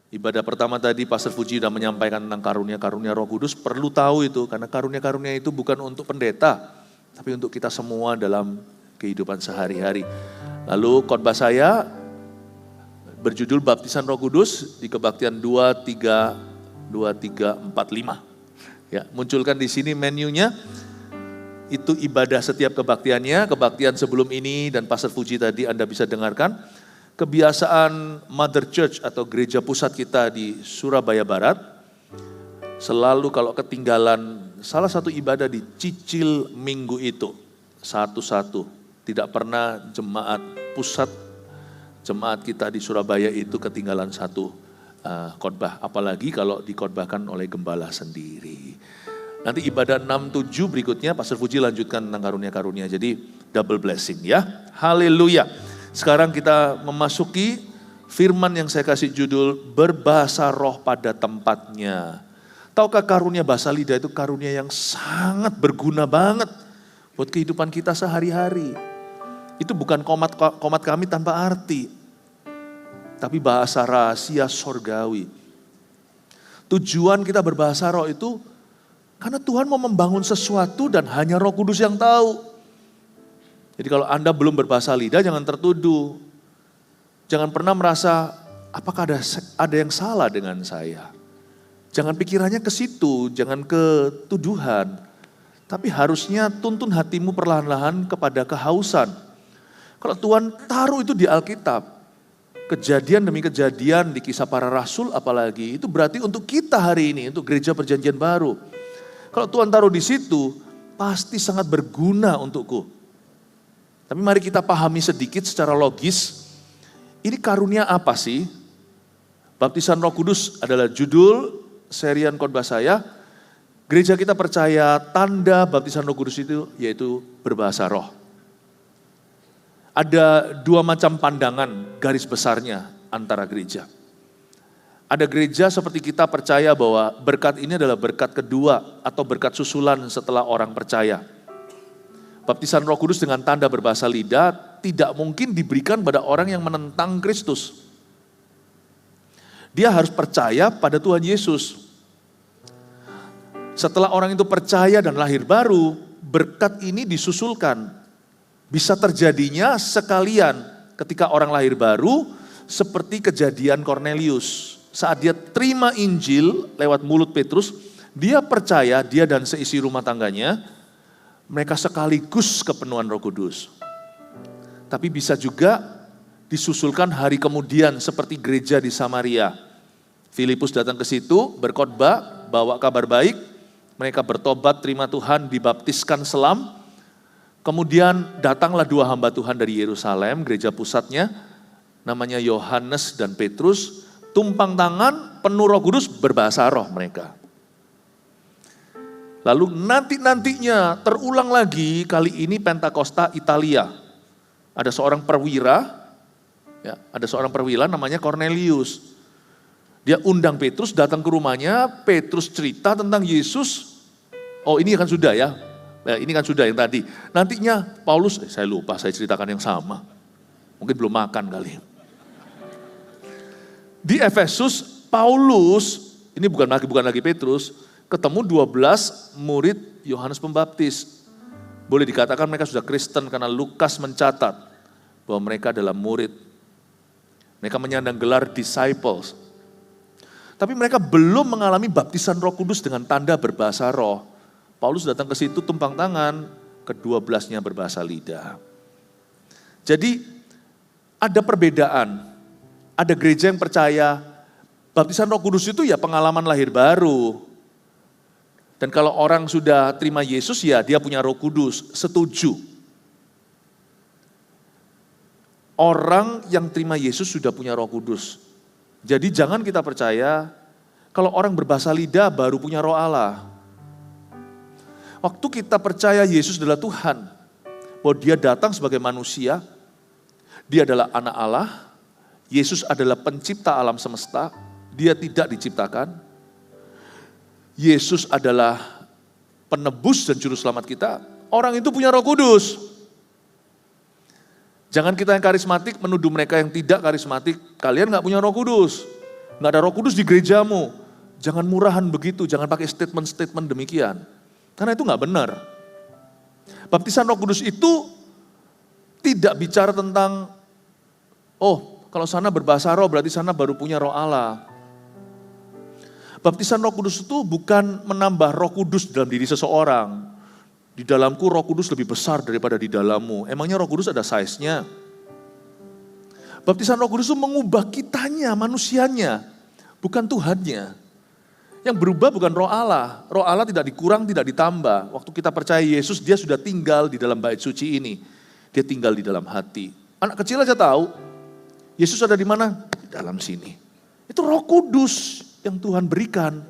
Ibadah pertama tadi Pastor Fuji sudah menyampaikan tentang karunia-karunia Roh Kudus, perlu tahu itu karena karunia-karunia itu bukan untuk pendeta, tapi untuk kita semua dalam kehidupan sehari-hari. Lalu khotbah saya berjudul Baptisan Roh Kudus di Kebaktian 2345. Ya, munculkan di sini menunya. Itu ibadah setiap kebaktiannya, kebaktian sebelum ini dan Pastor Fuji tadi Anda bisa dengarkan. Kebiasaan Mother Church atau gereja pusat kita di Surabaya Barat, selalu kalau ketinggalan salah satu ibadah dicicil minggu itu, satu-satu. Tidak pernah jemaat pusat, jemaat kita di Surabaya itu ketinggalan satu khotbah. Apalagi kalau dikhotbahkan oleh gembala sendiri. Nanti ibadah 6-7 berikutnya Pastor Fuji lanjutkan tentang karunia-karunia. Jadi double blessing ya. Haleluya. Sekarang kita memasuki firman yang saya kasih judul berbahasa roh pada tempatnya. Tahukah karunia bahasa lidah itu karunia yang sangat berguna banget buat kehidupan kita sehari-hari. Itu bukan komat kami tanpa arti. Tapi bahasa rahasia sorgawi. Tujuan kita berbahasa roh itu karena Tuhan mau membangun sesuatu dan hanya Roh Kudus yang tahu. Jadi kalau Anda belum berbahasa lidah jangan tertuduh. Jangan pernah merasa apakah ada yang salah dengan saya. Jangan pikirannya ke situ, jangan ke tuduhan. Tapi harusnya tuntun hatimu perlahan-lahan kepada kehausan. Kalau Tuhan taruh itu di Alkitab, kejadian demi kejadian di Kisah Para Rasul apalagi, itu berarti untuk kita hari ini, untuk gereja perjanjian baru. Kalau Tuhan taruh di situ, pasti sangat berguna untukku. Tapi mari kita pahami sedikit secara logis, ini karunia apa sih? Baptisan Roh Kudus adalah judul serian khotbah saya. Gereja kita percaya tanda baptisan Roh Kudus itu yaitu berbahasa roh. Ada dua macam pandangan garis besarnya antara gereja. Ada gereja seperti kita percaya bahwa berkat ini adalah berkat kedua atau berkat susulan setelah orang percaya. Baptisan Roh Kudus dengan tanda berbahasa lidah tidak mungkin diberikan pada orang yang menentang Kristus. Dia harus percaya pada Tuhan Yesus. Setelah orang itu percaya dan lahir baru, berkat ini disusulkan. Bisa terjadinya sekalian ketika orang lahir baru seperti kejadian Kornelius. Saat dia terima Injil lewat mulut Petrus, dia percaya, dia dan seisi rumah tangganya, mereka sekaligus kepenuhan Roh Kudus. Tapi bisa juga disusulkan hari kemudian seperti gereja di Samaria. Filipus datang ke situ, berkhotbah, bawa kabar baik, mereka bertobat, terima Tuhan, dibaptiskan selam. Kemudian datanglah dua hamba Tuhan dari Yerusalem, gereja pusatnya, namanya Yohanes dan Petrus, tumpang tangan, penuh Roh Kudus, berbahasa roh mereka. Lalu nantinya terulang lagi, kali ini Pentakosta Italia. Ada seorang perwira, ya, ada seorang perwira namanya Cornelius. Dia undang Petrus datang ke rumahnya, Petrus cerita tentang Yesus. Oh ini kan sudah ya, ini kan sudah yang tadi. Nantinya Paulus, saya lupa saya ceritakan yang sama. Mungkin belum makan kali. Di Efesus, Paulus, ini bukan lagi Petrus, ketemu 12 murid Yohanes Pembaptis. Boleh dikatakan mereka sudah Kristen karena Lukas mencatat bahwa mereka adalah murid. Mereka menyandang gelar disciples. Tapi mereka belum mengalami baptisan Roh Kudus dengan tanda berbahasa roh. Paulus datang ke situ tumpang tangan, ke-12-nya berbahasa lidah. Jadi ada perbedaan. Ada gereja yang percaya baptisan Roh Kudus itu ya pengalaman lahir baru. Dan kalau orang sudah terima Yesus ya dia punya Roh Kudus, setuju. Orang yang terima Yesus sudah punya Roh Kudus. Jadi jangan kita percaya kalau orang berbahasa lidah baru punya Roh Allah. Waktu kita percaya Yesus adalah Tuhan, bahwa dia datang sebagai manusia, dia adalah anak Allah, Yesus adalah pencipta alam semesta, dia tidak diciptakan. Yesus adalah penebus dan juru selamat kita, orang itu punya Roh Kudus. Jangan kita yang karismatik menuduh mereka yang tidak karismatik, kalian gak punya Roh Kudus. nggak ada Roh Kudus di gerejamu, jangan murahan begitu, jangan pakai statement-statement demikian. Karena itu nggak benar. Baptisan Roh Kudus itu tidak bicara tentang, oh kalau sana berbahasa roh berarti sana baru punya Roh Allah. Baptisan Roh Kudus itu bukan menambah Roh Kudus dalam diri seseorang. Di dalamku Roh Kudus lebih besar daripada di dalammu. Emangnya Roh Kudus ada size-nya? Baptisan Roh Kudus itu mengubah kitanya, manusianya, bukan Tuhannya. Yang berubah bukan Roh Allah. Roh Allah tidak dikurang, tidak ditambah. Waktu kita percaya Yesus, dia sudah tinggal di dalam bait suci ini. Dia tinggal di dalam hati. Anak kecil aja tahu, Yesus ada di mana? Di dalam sini. Itu Roh Kudus yang Tuhan berikan.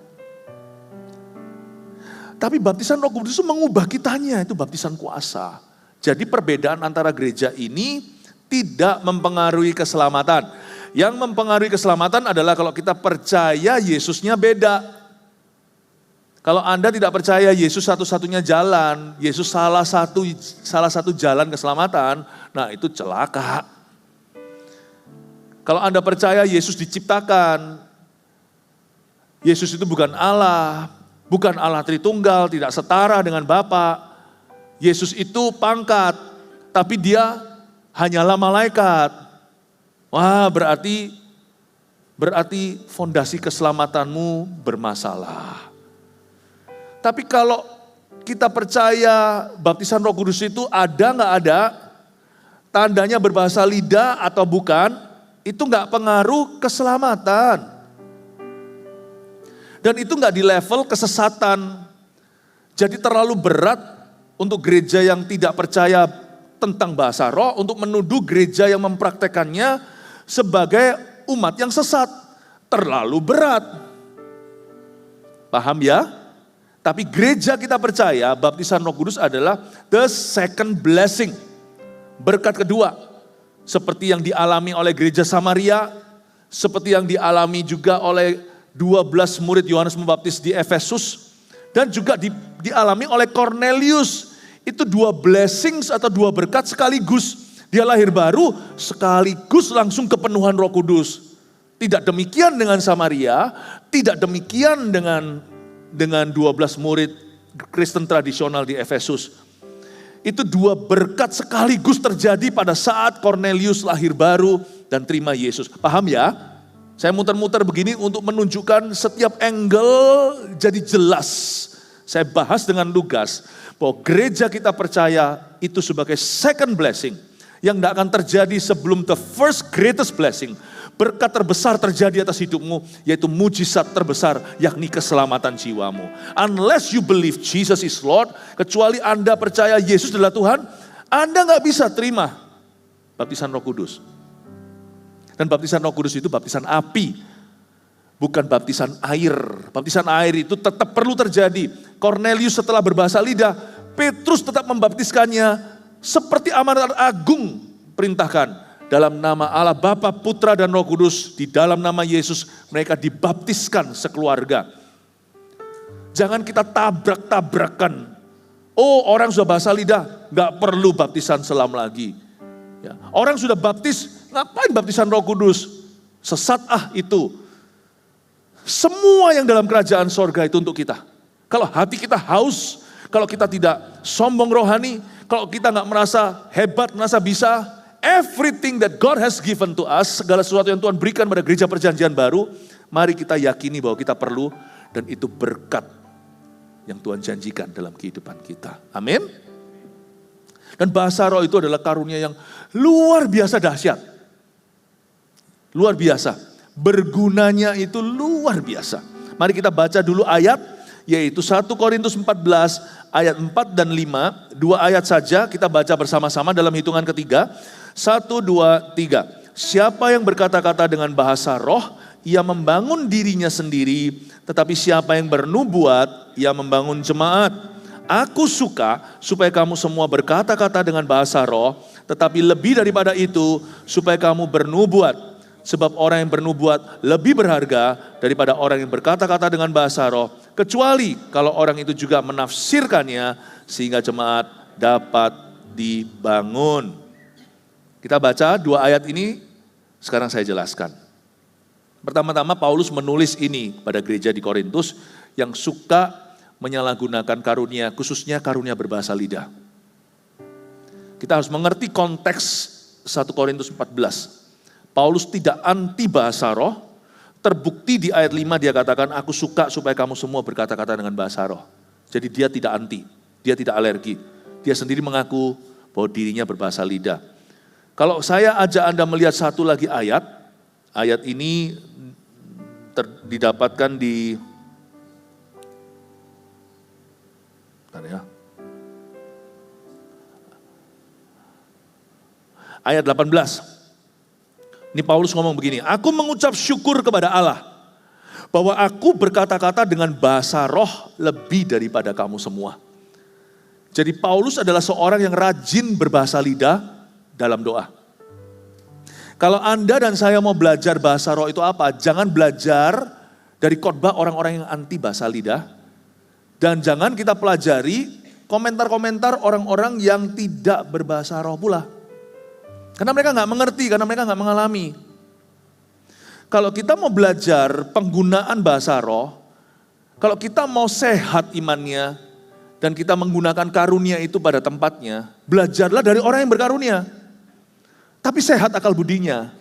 Tapi baptisan Roh Kudus itu mengubah kitanya, itu baptisan kuasa. Jadi perbedaan antara gereja ini tidak mempengaruhi keselamatan. Yang mempengaruhi keselamatan adalah kalau kita percaya Yesusnya beda. Kalau Anda tidak percaya Yesus satu-satunya jalan, Yesus salah satu jalan keselamatan, nah itu celaka. Kalau Anda percaya Yesus diciptakan, Yesus itu bukan Allah, bukan Allah Tritunggal, tidak setara dengan Bapa. Yesus itu pangkat, tapi dia hanyalah malaikat. Wah, berarti fondasi keselamatanmu bermasalah. Tapi kalau kita percaya baptisan Roh Kudus itu ada nggak ada, tandanya berbahasa lidah atau bukan, itu nggak pengaruh keselamatan. Dan itu nggak di level kesesatan. Jadi terlalu berat untuk gereja yang tidak percaya tentang bahasa roh untuk menuduh gereja yang mempraktekannya sebagai umat yang sesat. Terlalu berat. Paham ya? Tapi gereja kita percaya baptisan Roh Kudus adalah the second blessing. Berkat kedua. Seperti yang dialami oleh gereja Samaria, seperti yang dialami juga oleh 12 murid Yohanes Pembaptis di Efesus, dan juga dialami oleh Cornelius. Itu dua blessings atau dua berkat sekaligus. Dia lahir baru sekaligus langsung kepenuhan Roh Kudus. Tidak demikian dengan Samaria, tidak demikian dengan 12 murid Kristen tradisional di Efesus. Itu dua berkat sekaligus terjadi pada saat Cornelius lahir baru dan terima Yesus. Paham ya? Saya muter-muter begini untuk menunjukkan setiap angle jadi jelas. Saya bahas dengan lugas bahwa gereja kita percaya itu sebagai second blessing yang tidak akan terjadi sebelum the first greatest blessing. Berkat terbesar terjadi atas hidupmu, yaitu mujizat terbesar, yakni keselamatan jiwamu. Unless you believe Jesus is Lord, kecuali Anda percaya Yesus adalah Tuhan, Anda nggak bisa terima baptisan Roh Kudus. Dan baptisan Roh Kudus itu baptisan api, bukan baptisan air. Baptisan air itu tetap perlu terjadi. Cornelius setelah berbahasa lidah, Petrus tetap membaptiskannya seperti amanat agung perintahkan. Dalam nama Allah Bapa, Putra, dan Roh Kudus, di dalam nama Yesus mereka dibaptiskan sekeluarga. Jangan kita tabrak-tabrakan. Oh, orang sudah bahasa lidah, nggak perlu baptisan selam lagi. Ya, orang sudah baptis, ngapain baptisan Roh Kudus? Sesat itu. Semua yang dalam kerajaan sorga itu untuk kita. Kalau hati kita haus, kalau kita tidak sombong rohani, kalau kita nggak merasa hebat, merasa bisa, everything that God has given to us, segala sesuatu yang Tuhan berikan pada gereja perjanjian baru, mari kita yakini bahwa kita perlu dan itu berkat yang Tuhan janjikan dalam kehidupan kita. Amin. Dan bahasa roh itu adalah karunia yang luar biasa dahsyat. Luar biasa. Bergunanya itu luar biasa. Mari kita baca dulu ayat, yaitu 1 Korintus 14 ayat 4 dan 5. 2 ayat saja kita baca bersama-sama dalam hitungan ketiga. 1, 2, 3. Siapa yang berkata-kata dengan bahasa roh, ia membangun dirinya sendiri. Tetapi siapa yang bernubuat, ia membangun jemaat. Aku suka supaya kamu semua berkata-kata dengan bahasa roh, tetapi lebih daripada itu, supaya kamu bernubuat. Sebab orang yang bernubuat lebih berharga daripada orang yang berkata-kata dengan bahasa roh, kecuali kalau orang itu juga menafsirkannya, sehingga jemaat dapat dibangun. Kita baca 2 ayat ini, sekarang saya jelaskan. Pertama-tama Paulus menulis ini pada gereja di Korintus yang suka menyalahgunakan karunia, khususnya karunia berbahasa lidah. Kita harus mengerti konteks 1 Korintus 14. Paulus tidak anti bahasa roh, terbukti di ayat 5 dia katakan, aku suka supaya kamu semua berkata-kata dengan bahasa roh. Jadi dia tidak anti, dia tidak alergi. Dia sendiri mengaku bahwa dirinya berbahasa lidah. Kalau saya ajak Anda melihat satu lagi ayat ini didapatkan di ayat 18. Ini Paulus ngomong begini, aku mengucap syukur kepada Allah bahwa aku berkata-kata dengan bahasa roh lebih daripada kamu semua. Jadi Paulus adalah seorang yang rajin berbahasa lidah dalam doa. Kalau Anda dan saya mau belajar bahasa roh itu apa? Jangan belajar dari khotbah orang-orang yang anti bahasa lidah. Dan jangan kita pelajari komentar-komentar orang-orang yang tidak berbahasa roh pula. Karena mereka nggak mengerti, karena mereka nggak mengalami. Kalau kita mau belajar penggunaan bahasa roh, kalau kita mau sehat imannya, dan kita menggunakan karunia itu pada tempatnya, belajarlah dari orang yang berkarunia. Tapi sehat akal budinya.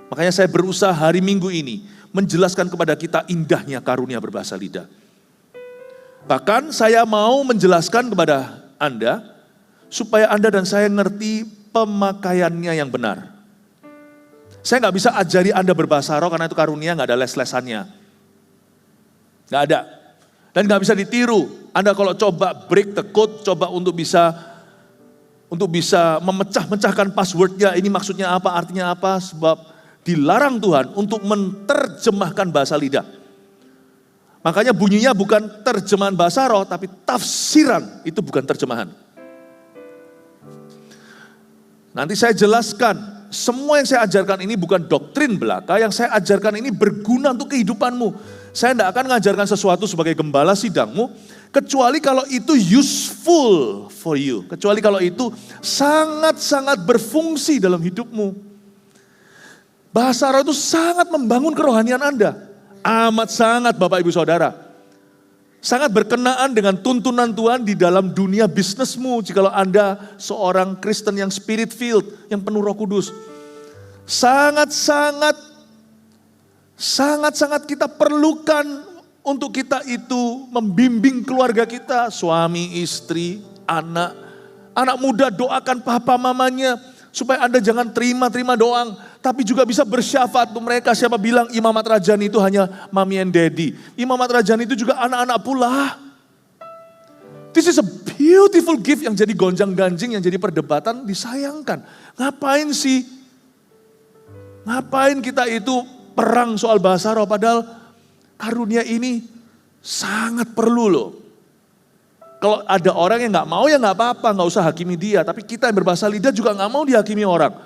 Makanya saya berusaha hari Minggu ini menjelaskan kepada kita indahnya karunia berbahasa lidah. Bahkan saya mau menjelaskan kepada Anda supaya Anda dan saya ngerti pemakaiannya yang benar. Saya nggak bisa ajari Anda berbahasa roh karena itu karunia, nggak ada les-lesannya. Nggak ada. Dan nggak bisa ditiru. Anda kalau coba break the code, coba untuk bisa memecah-mecahkan passwordnya, ini maksudnya apa, artinya apa, sebab dilarang Tuhan untuk menerjemahkan bahasa lidah. Makanya bunyinya bukan terjemahan bahasa roh, tapi tafsiran, itu bukan terjemahan. Nanti saya jelaskan, semua yang saya ajarkan ini bukan doktrin belaka, yang saya ajarkan ini berguna untuk kehidupanmu. Saya tidak akan mengajarkan sesuatu sebagai gembala sidangmu, kecuali kalau itu useful for you. Kecuali kalau itu sangat-sangat berfungsi dalam hidupmu. Bahasa roh itu sangat membangun kerohanian Anda. Amat sangat Bapak Ibu Saudara. Sangat berkenaan dengan tuntunan Tuhan di dalam dunia bisnismu. Jikalau Anda seorang Kristen yang spirit filled, yang penuh Roh Kudus. Sangat-sangat kita perlukan untuk kita itu membimbing keluarga kita, suami, istri, anak. Anak muda doakan papa mamanya, supaya Anda jangan terima doang, tapi juga bisa bersyafaat untuk mereka. Siapa bilang imamat rajani itu hanya mami and daddy? Imamat rajani itu juga anak-anak pula. This is a beautiful gift yang jadi gonjang-ganjing, yang jadi perdebatan, disayangkan. Ngapain sih? Ngapain kita itu perang soal bahasa roh, padahal karunia ini sangat perlu loh. Kalau ada orang yang gak mau ya gak apa-apa, gak usah hakimi dia. Tapi kita yang berbahasa lidah juga gak mau dihakimi orang.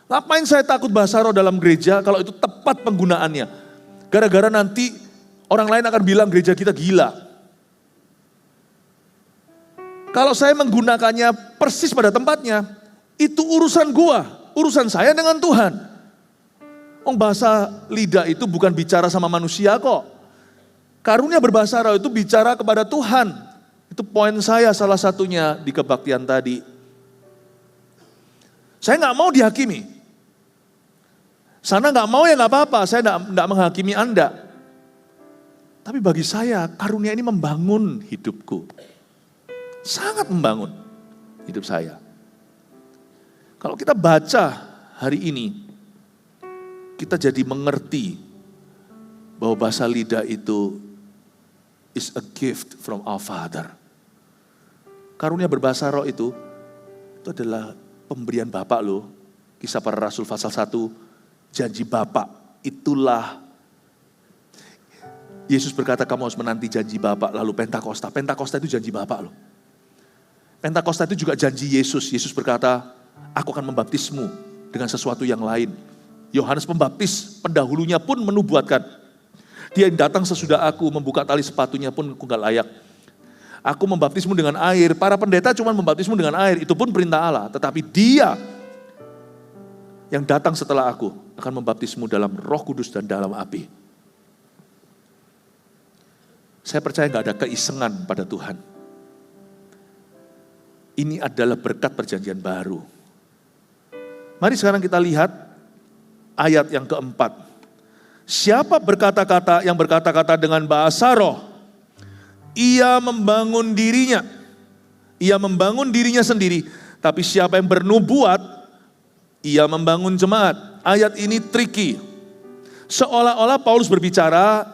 Ngapain saya takut bahasa roh dalam gereja kalau itu tepat penggunaannya. Gara-gara nanti orang lain akan bilang gereja kita gila. Kalau saya menggunakannya persis pada tempatnya, itu urusan gua, urusan saya dengan Tuhan. Bahasa lidah itu bukan bicara sama manusia kok. Karunia berbahasa roh itu bicara kepada Tuhan. Itu poin saya salah satunya di kebaktian tadi. Saya gak mau dihakimi. Sana gak mau ya gak apa-apa, saya gak menghakimi Anda. Tapi bagi saya karunia ini membangun hidupku. Sangat membangun hidup saya. Kalau kita baca hari ini, kita jadi mengerti bahwa bahasa lidah itu is a gift from our Father. Karunia berbahasa roh itu adalah pemberian Bapak loh. Kisah Para Rasul pasal 1, janji Bapak. Itulah Yesus berkata kamu harus menanti janji Bapak. Lalu Pentakosta. Pentakosta itu janji Bapak loh. Pentakosta itu juga janji Yesus. Yesus berkata, aku akan membaptismu dengan sesuatu yang lain. Yohanes Pembaptis pendahulunya pun menubuatkan. Dia yang datang sesudah aku, membuka tali sepatunya pun aku gak layak. Aku membaptismu dengan air. Para pendeta cuma membaptismu dengan air. Itu pun perintah Allah. Tetapi dia yang datang setelah aku akan membaptismu dalam Roh Kudus dan dalam api. Saya percaya gak ada keisengan pada Tuhan. Ini adalah berkat perjanjian baru. Mari sekarang kita lihat ayat yang keempat. Siapa yang berkata-kata dengan bahasa roh, ia membangun dirinya. Ia membangun dirinya sendiri. Tapi siapa yang bernubuat, ia membangun jemaat. Ayat ini tricky. Seolah-olah Paulus berbicara,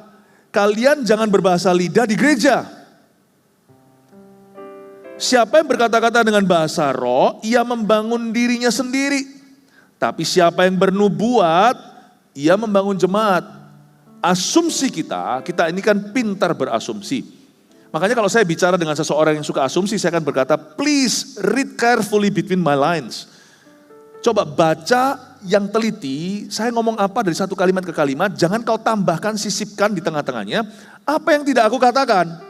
kalian jangan berbahasa lidah di gereja. Siapa yang berkata-kata dengan bahasa roh, ia membangun dirinya sendiri. Tapi siapa yang bernubuat, ia membangun jemaat. Asumsi kita ini kan pintar berasumsi. Makanya kalau saya bicara dengan seseorang yang suka asumsi, saya akan berkata, please read carefully between my lines. Coba baca yang teliti, saya ngomong apa dari satu kalimat ke kalimat, jangan kau tambahkan, sisipkan di tengah-tengahnya, apa yang tidak aku katakan.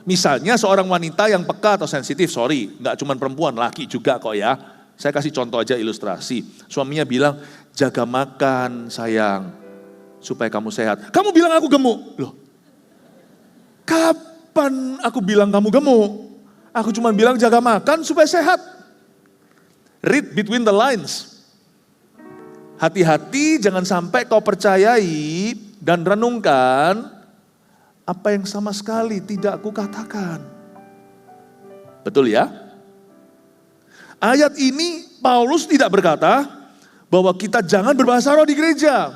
Misalnya seorang wanita yang peka atau sensitif, nggak cuma perempuan, laki juga kok ya. Saya kasih contoh aja ilustrasi. Suaminya bilang, jaga makan sayang, supaya kamu sehat. Kamu bilang aku gemuk. Loh, kapan aku bilang kamu gemuk? Aku cuma bilang jaga makan supaya sehat. Read between the lines. Hati-hati jangan sampai kau percayai dan renungkan apa yang sama sekali tidak aku katakan. Betul ya? Ayat ini Paulus tidak berkata bahwa kita jangan berbahasa roh di gereja.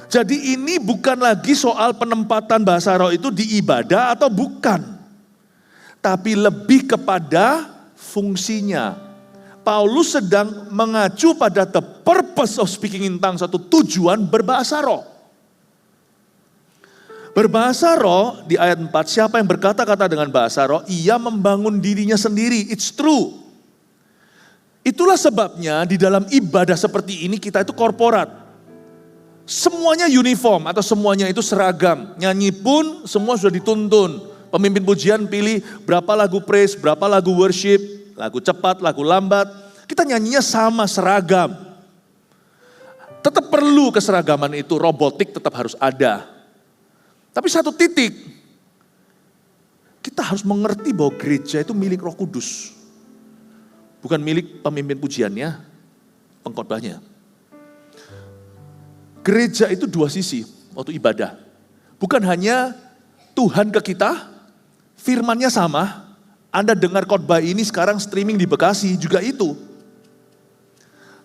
Jadi ini bukan lagi soal penempatan bahasa roh itu di ibadah atau bukan. Tapi lebih kepada fungsinya. Paulus sedang mengacu pada the purpose of speaking in tongues, satu tujuan berbahasa roh. Berbahasa roh di ayat 4, siapa yang berkata-kata dengan bahasa roh, ia membangun dirinya sendiri. It's true. Itulah sebabnya di dalam ibadah seperti ini kita itu korporat. Semuanya uniform atau semuanya itu seragam. Nyanyi pun semua sudah dituntun. Pemimpin pujian pilih berapa lagu praise, berapa lagu worship, lagu cepat, lagu lambat. Kita nyanyinya sama, seragam. Tetap perlu keseragaman itu, robotik tetap harus ada. Tapi satu titik, kita harus mengerti bahwa gereja itu milik Roh Kudus. Bukan milik pemimpin pujiannya, pengkhotbahnya. Gereja itu dua sisi waktu ibadah. Bukan hanya Tuhan ke kita, firman-Nya sama. Anda dengar khotbah ini sekarang streaming di Bekasi juga itu.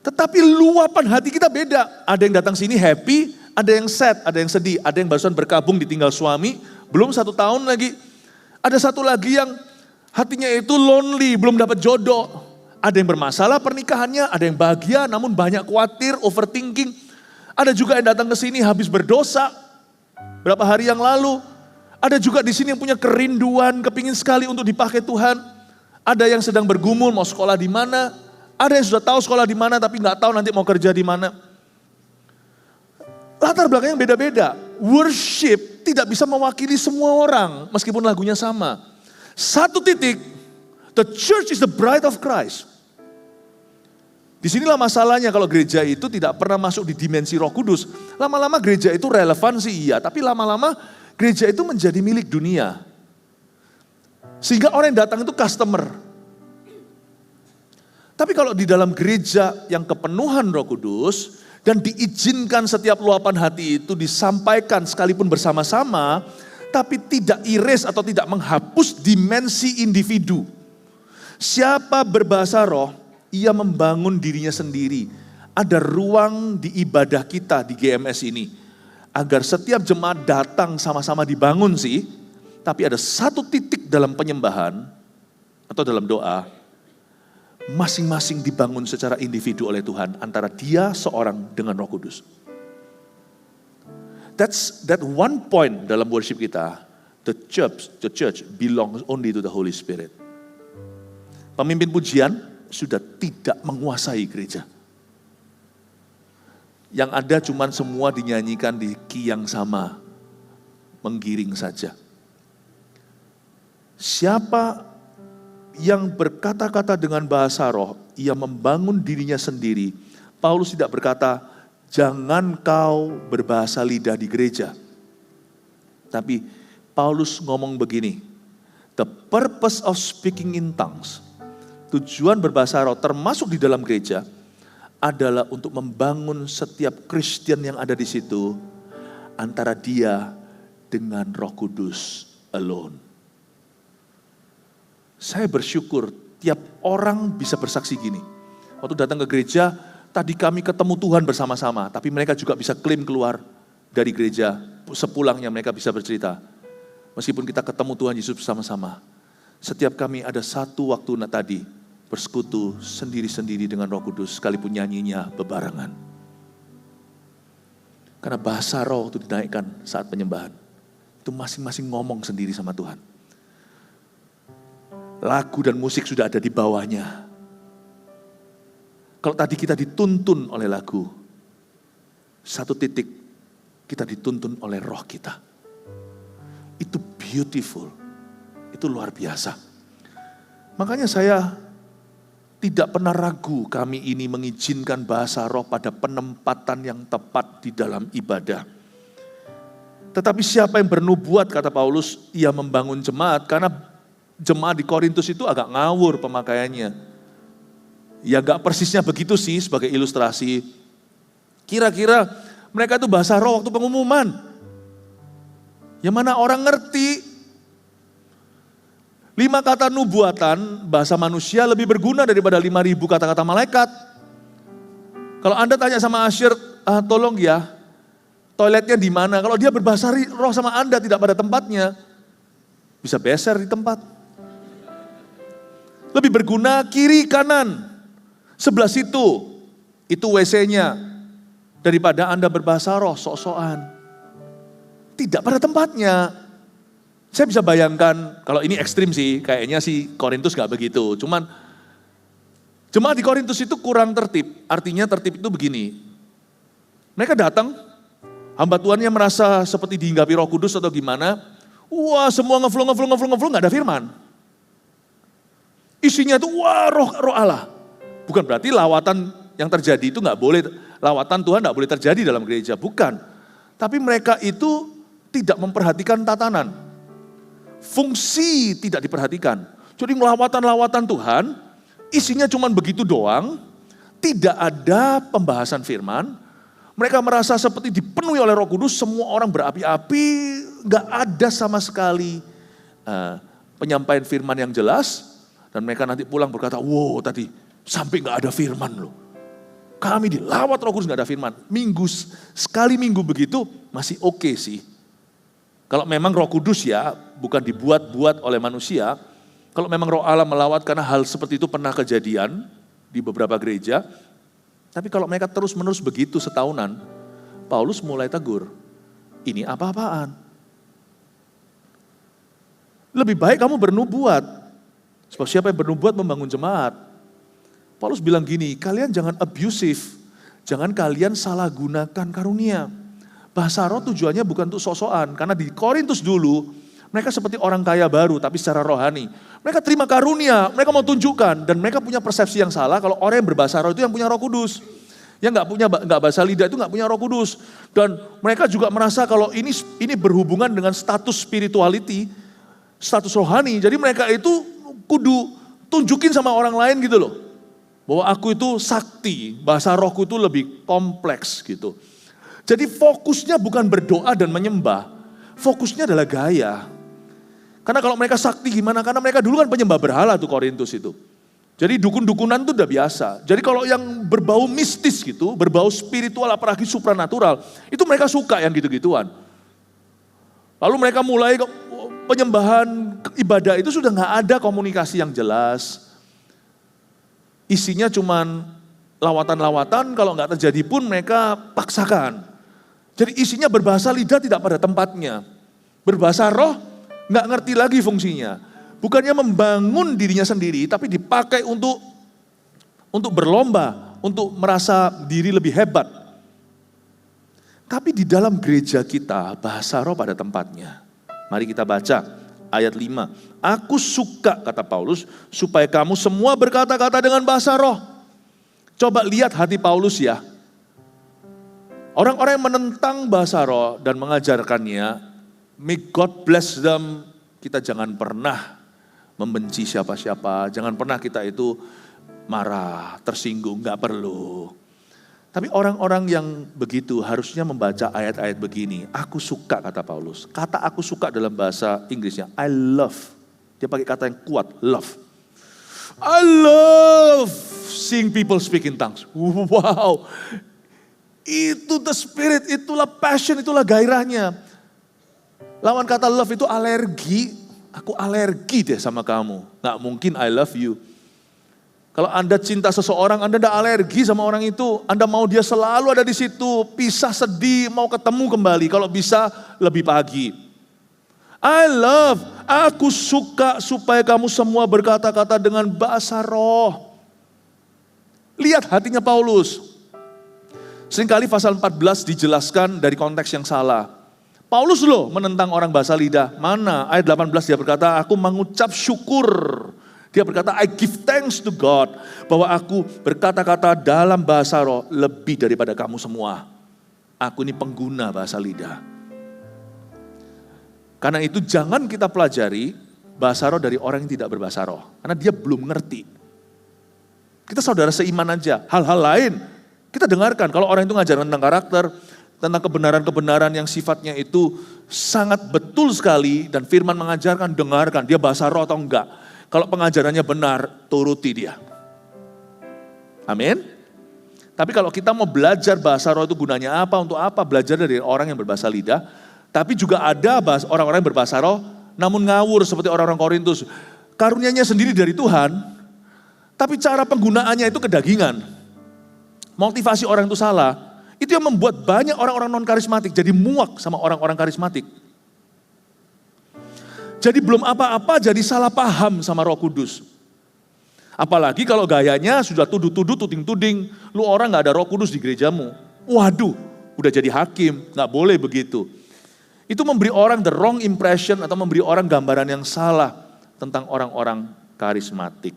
Tetapi luapan hati kita beda. Ada yang datang sini happy, ada yang sad, ada yang sedih, ada yang barusan berkabung ditinggal suami, belum 1 tahun lagi. Ada satu lagi yang hatinya itu lonely, belum dapat jodoh. Ada yang bermasalah pernikahannya, ada yang bahagia namun banyak khawatir, overthinking. Ada juga yang datang ke sini habis berdosa berapa hari yang lalu. Ada juga di sini yang punya kerinduan, kepingin sekali untuk dipakai Tuhan. Ada yang sedang bergumul mau sekolah di mana. Ada yang sudah tahu sekolah di mana tapi nggak tahu nanti mau kerja di mana. Latar belakangnya beda-beda. Worship tidak bisa mewakili semua orang meskipun lagunya sama. Satu titik, the church is the bride of Christ. Disinilah masalahnya kalau gereja itu tidak pernah masuk di dimensi Roh Kudus. Lama-lama gereja itu relevan sih iya, tapi lama-lama gereja itu menjadi milik dunia. Sehingga orang yang datang itu customer. Tapi kalau di dalam gereja yang kepenuhan Roh Kudus, dan diizinkan setiap luapan hati itu disampaikan sekalipun bersama-sama, tapi tidak erase atau tidak menghapus dimensi individu. Siapa berbahasa roh, ia membangun dirinya sendiri. Ada ruang di ibadah kita di GMS ini, agar setiap jemaat datang sama-sama dibangun sih, tapi ada satu titik dalam penyembahan atau dalam doa, masing-masing dibangun secara individu oleh Tuhan antara dia seorang dengan Roh Kudus. That one point dalam worship kita. The church belongs only to the Holy Spirit. Pemimpin pujian sudah tidak menguasai gereja. Yang ada cuman semua dinyanyikan di key yang sama, menggiring saja. Siapa yang berkata-kata dengan bahasa roh, ia membangun dirinya sendiri. Paulus tidak berkata, jangan kau berbahasa lidah di gereja. Tapi Paulus ngomong begini, the purpose of speaking in tongues, tujuan berbahasa roh termasuk di dalam gereja, adalah untuk membangun setiap Kristen yang ada di situ, antara dia dengan Roh Kudus alone. Saya bersyukur tiap orang bisa bersaksi gini. Waktu datang ke gereja, tadi kami ketemu Tuhan bersama-sama, tapi mereka juga bisa klaim keluar dari gereja. Sepulangnya mereka bisa bercerita. Meskipun kita ketemu Tuhan Yesus bersama-sama, setiap kami ada satu waktu tadi bersekutu sendiri-sendiri dengan Roh Kudus, sekalipun nyanyinya bebarengan. Karena bahasa roh itu dinaikkan saat penyembahan. Itu masing-masing ngomong sendiri sama Tuhan. Lagu dan musik sudah ada di bawahnya. Kalau tadi kita dituntun oleh lagu, satu titik kita dituntun oleh roh kita. Itu beautiful, itu luar biasa. Makanya saya tidak pernah ragu kami ini mengizinkan bahasa roh pada penempatan yang tepat di dalam ibadah. Tetapi siapa yang bernubuat, kata Paulus, ia membangun jemaat, karena jemaat di Korintus itu agak ngawur pemakaiannya. Ya gak persisnya begitu sih sebagai ilustrasi. Kira-kira mereka itu bahasa roh waktu pengumuman. Yang mana orang ngerti. 5 kata nubuatan bahasa manusia lebih berguna daripada 5.000 kata-kata malaikat. Kalau Anda tanya sama Asyir, tolong ya, toiletnya di mana? Kalau dia berbahasa roh sama Anda tidak pada tempatnya, bisa beser di tempat. Lebih berguna kiri kanan, sebelah situ, itu WC-nya, daripada Anda berbahasa roh sok-sokan. Tidak pada tempatnya. Saya bisa bayangkan, kalau ini ekstrim sih, kayaknya sih Korintus gak begitu. Cuman, jemaat di Korintus itu kurang tertib. Artinya tertib itu begini. Mereka datang, hamba Tuhannya merasa seperti dihinggapi Roh Kudus atau gimana. Wah, semua ngeflow, gak ada firman. Isinya itu wah roh Allah. Bukan berarti lawatan yang terjadi itu gak boleh, lawatan Tuhan gak boleh terjadi dalam gereja. Bukan. Tapi mereka itu tidak memperhatikan tatanan. Fungsi tidak diperhatikan. Jadi lawatan-lawatan Tuhan, isinya cuma begitu doang. Tidak ada pembahasan firman. Mereka merasa seperti dipenuhi oleh Roh Kudus, semua orang berapi-api. Gak ada sama sekali penyampaian firman yang jelas. Dan mereka nanti pulang berkata, wow tadi sampai gak ada firman loh. Kami dilawat Roh Kudus gak ada firman. Sekali minggu begitu masih oke sih. Kalau memang Roh Kudus ya, bukan dibuat-buat oleh manusia. Kalau memang Roh Allah melawat, karena hal seperti itu pernah kejadian di beberapa gereja. Tapi kalau mereka terus-menerus begitu setahunan, Paulus mulai tegur. Ini apa-apaan? Lebih baik kamu bernubuat. Sebab siapa yang bernubuat membangun jemaat. Paulus bilang gini, kalian jangan abusive, jangan kalian salah gunakan karunia. Bahasa roh tujuannya bukan untuk sok-sokan, karena di Korintus dulu, mereka seperti orang kaya baru, tapi secara rohani. Mereka terima karunia, mereka mau tunjukkan, dan mereka punya persepsi yang salah, kalau orang yang berbahasa roh itu yang punya Roh Kudus. Yang nggak bahasa lidah itu nggak punya Roh Kudus. Dan mereka juga merasa kalau ini berhubungan dengan status spirituality, status rohani, jadi mereka itu kudu tunjukin sama orang lain gitu loh. Bahwa aku itu sakti, bahasa rohku itu lebih kompleks gitu. Jadi fokusnya bukan berdoa dan menyembah, fokusnya adalah gaya. Karena kalau mereka sakti gimana? Karena mereka dulu kan penyembah berhala tuh Korintus itu. Jadi dukun-dukunan itu udah biasa. Jadi kalau yang berbau mistis gitu, berbau spiritual apalagi supranatural, itu mereka suka yang gitu-gituan. Lalu mereka mulai penyembahan ibadah itu sudah gak ada komunikasi yang jelas. Isinya cuman lawatan-lawatan, kalau gak terjadi pun mereka paksakan. Jadi isinya berbahasa lidah tidak pada tempatnya. Berbahasa roh gak ngerti lagi fungsinya. Bukannya membangun dirinya sendiri, tapi dipakai untuk berlomba, untuk merasa diri lebih hebat. Tapi di dalam gereja kita, bahasa roh pada tempatnya. Mari kita baca ayat 5. Aku suka, kata Paulus, supaya kamu semua berkata-kata dengan bahasa roh. Coba lihat hati Paulus ya. Orang-orang yang menentang bahasa roh dan mengajarkannya, may God bless them, kita jangan pernah membenci siapa-siapa, jangan pernah kita itu marah, tersinggung, gak perlu. Tapi orang-orang yang begitu harusnya membaca ayat-ayat begini. Aku suka, kata Paulus. Kata aku suka dalam bahasa Inggrisnya, I love. Dia pakai kata yang kuat, love. I love seeing people speak in tongues. Wow. Itu the spirit, itulah passion, itulah gairahnya. Lawan kata love itu alergi. Aku alergi deh sama kamu. Gak mungkin I love you. Kalau Anda cinta seseorang, Anda tidak alergi sama orang itu. Anda mau dia selalu ada di situ. Pisah sedih, mau ketemu kembali. Kalau bisa lebih pagi. I love, aku suka supaya kamu semua berkata-kata dengan bahasa roh. Lihat hatinya Paulus. Seringkali pasal 14 dijelaskan dari konteks yang salah. Paulus loh menentang orang bahasa lidah. Mana? Ayat 18 dia berkata, aku mengucap syukur. Dia berkata, I give thanks to God. Bahwa aku berkata-kata dalam bahasa roh lebih daripada kamu semua. Aku ini pengguna bahasa lidah. Karena itu jangan kita pelajari bahasa roh dari orang yang tidak berbahasa roh. Karena dia belum ngerti. Kita saudara seiman aja. Hal-hal lain kita dengarkan, kalau orang itu ngajar tentang karakter, tentang kebenaran-kebenaran yang sifatnya itu sangat betul sekali, dan firman mengajarkan, dengarkan, dia bahasa roh atau enggak. Kalau pengajarannya benar, turuti dia. Amin. Tapi kalau kita mau belajar bahasa roh itu gunanya apa, untuk apa, belajar dari orang yang berbahasa lidah. Tapi juga ada orang-orang yang berbahasa roh, namun ngawur seperti orang-orang Korintus. Karunia-nya sendiri dari Tuhan, tapi cara penggunaannya itu kedagingan. Motivasi orang itu salah, itu yang membuat banyak orang-orang non-karismatik jadi muak sama orang-orang karismatik. Jadi belum apa-apa jadi salah paham sama Roh Kudus. Apalagi kalau gayanya sudah tuduh-tuduh, tuding-tuding, lu orang gak ada Roh Kudus di gerejamu. Waduh, udah jadi hakim, gak boleh begitu. Itu memberi orang the wrong impression atau memberi orang gambaran yang salah tentang orang-orang karismatik.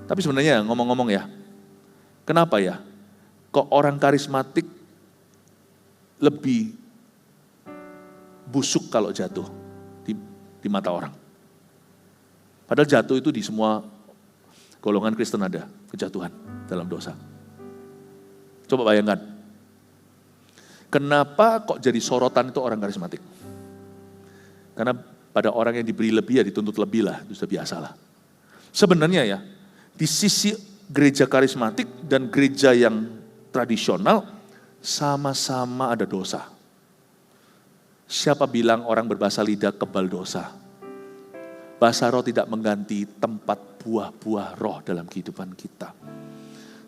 Tapi sebenarnya ngomong-ngomong ya, kenapa ya? Kok orang karismatik lebih busuk kalau jatuh di mata orang? Padahal jatuh itu di semua golongan Kristen ada kejatuhan dalam dosa. Coba bayangkan. Kenapa kok jadi sorotan itu orang karismatik? Karena pada orang yang diberi lebih ya dituntut lebih lah, itu sudah biasa lah. Sebenarnya ya, di sisi gereja karismatik dan gereja yang tradisional sama-sama ada dosa. Siapa bilang orang berbahasa lidah kebal dosa? Bahasa roh tidak mengganti tempat buah-buah roh dalam kehidupan kita.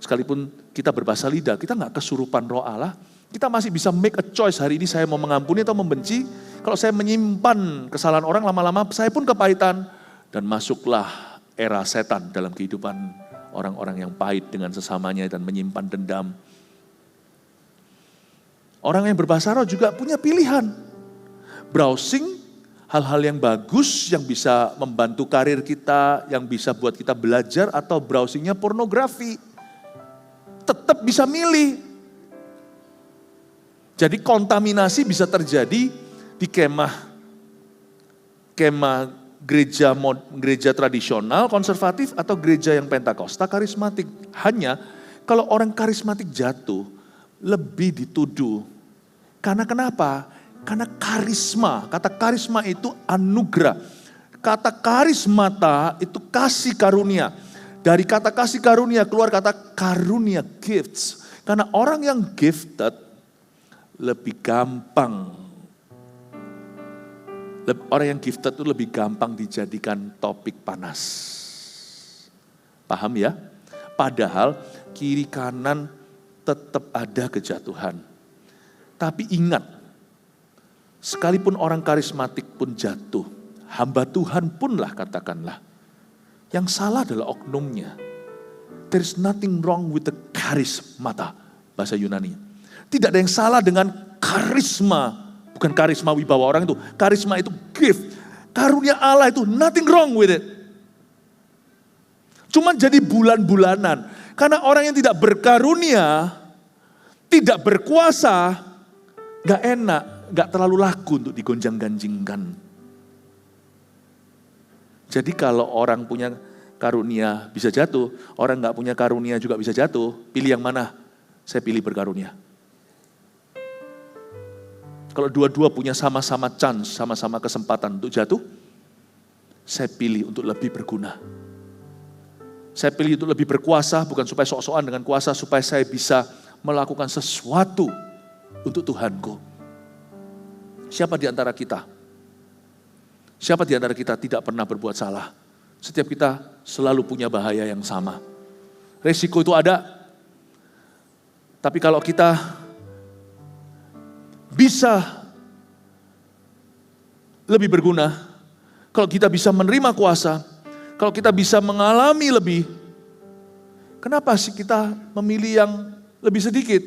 Sekalipun kita berbahasa lidah, kita gak kesurupan roh Allah, kita masih bisa make a choice hari ini saya mau mengampuni atau membenci. Kalau saya menyimpan kesalahan orang lama-lama, saya pun kepahitan. Dan masuklah era setan dalam kehidupan orang-orang yang pahit dengan sesamanya dan menyimpan dendam. Orang yang berbahasa roh juga punya pilihan. Browsing hal-hal yang bagus, yang bisa membantu karir kita, yang bisa buat kita belajar, atau browsingnya pornografi. Tetap bisa milih. Jadi kontaminasi bisa terjadi di kemah gereja tradisional, konservatif, atau gereja yang Pentakosta, karismatik. Hanya kalau orang karismatik jatuh, lebih dituduh. Karena kenapa? Karena karisma, kata karisma itu anugerah. Kata karismata itu kasih karunia. Dari kata kasih karunia keluar kata karunia, gifts. Karena orang yang gifted lebih gampang. Orang yang gifted itu lebih gampang dijadikan topik panas. Paham ya? Padahal kiri kanan tetap ada kejatuhan. Tapi ingat, sekalipun orang karismatik pun jatuh, hamba Tuhan pun lah katakanlah, yang salah adalah oknumnya. There is nothing wrong with the charismata, bahasa Yunani. Tidak ada yang salah dengan karisma, Bukan karisma wibawa orang itu. Karisma itu gift. Karunia Allah itu nothing wrong with it. Cuman jadi bulan-bulanan. Karena orang yang tidak berkarunia, tidak berkuasa, gak enak, gak terlalu laku untuk digonjang-ganjingkan. Jadi kalau orang punya karunia bisa jatuh, orang gak punya karunia juga bisa jatuh, pilih yang mana? Saya pilih berkarunia. Kalau dua-dua punya sama-sama chance, sama-sama kesempatan untuk jatuh, saya pilih untuk lebih berguna. Saya pilih untuk lebih berkuasa, bukan supaya sok-sokan dengan kuasa, supaya saya bisa melakukan sesuatu untuk Tuhanku. Siapa di antara kita? Siapa di antara kita tidak pernah berbuat salah? Setiap kita selalu punya bahaya yang sama. Resiko itu ada. Tapi kalau kita bisa lebih berguna, kalau kita bisa menerima kuasa, kalau kita bisa mengalami lebih, kenapa sih kita memilih yang lebih sedikit?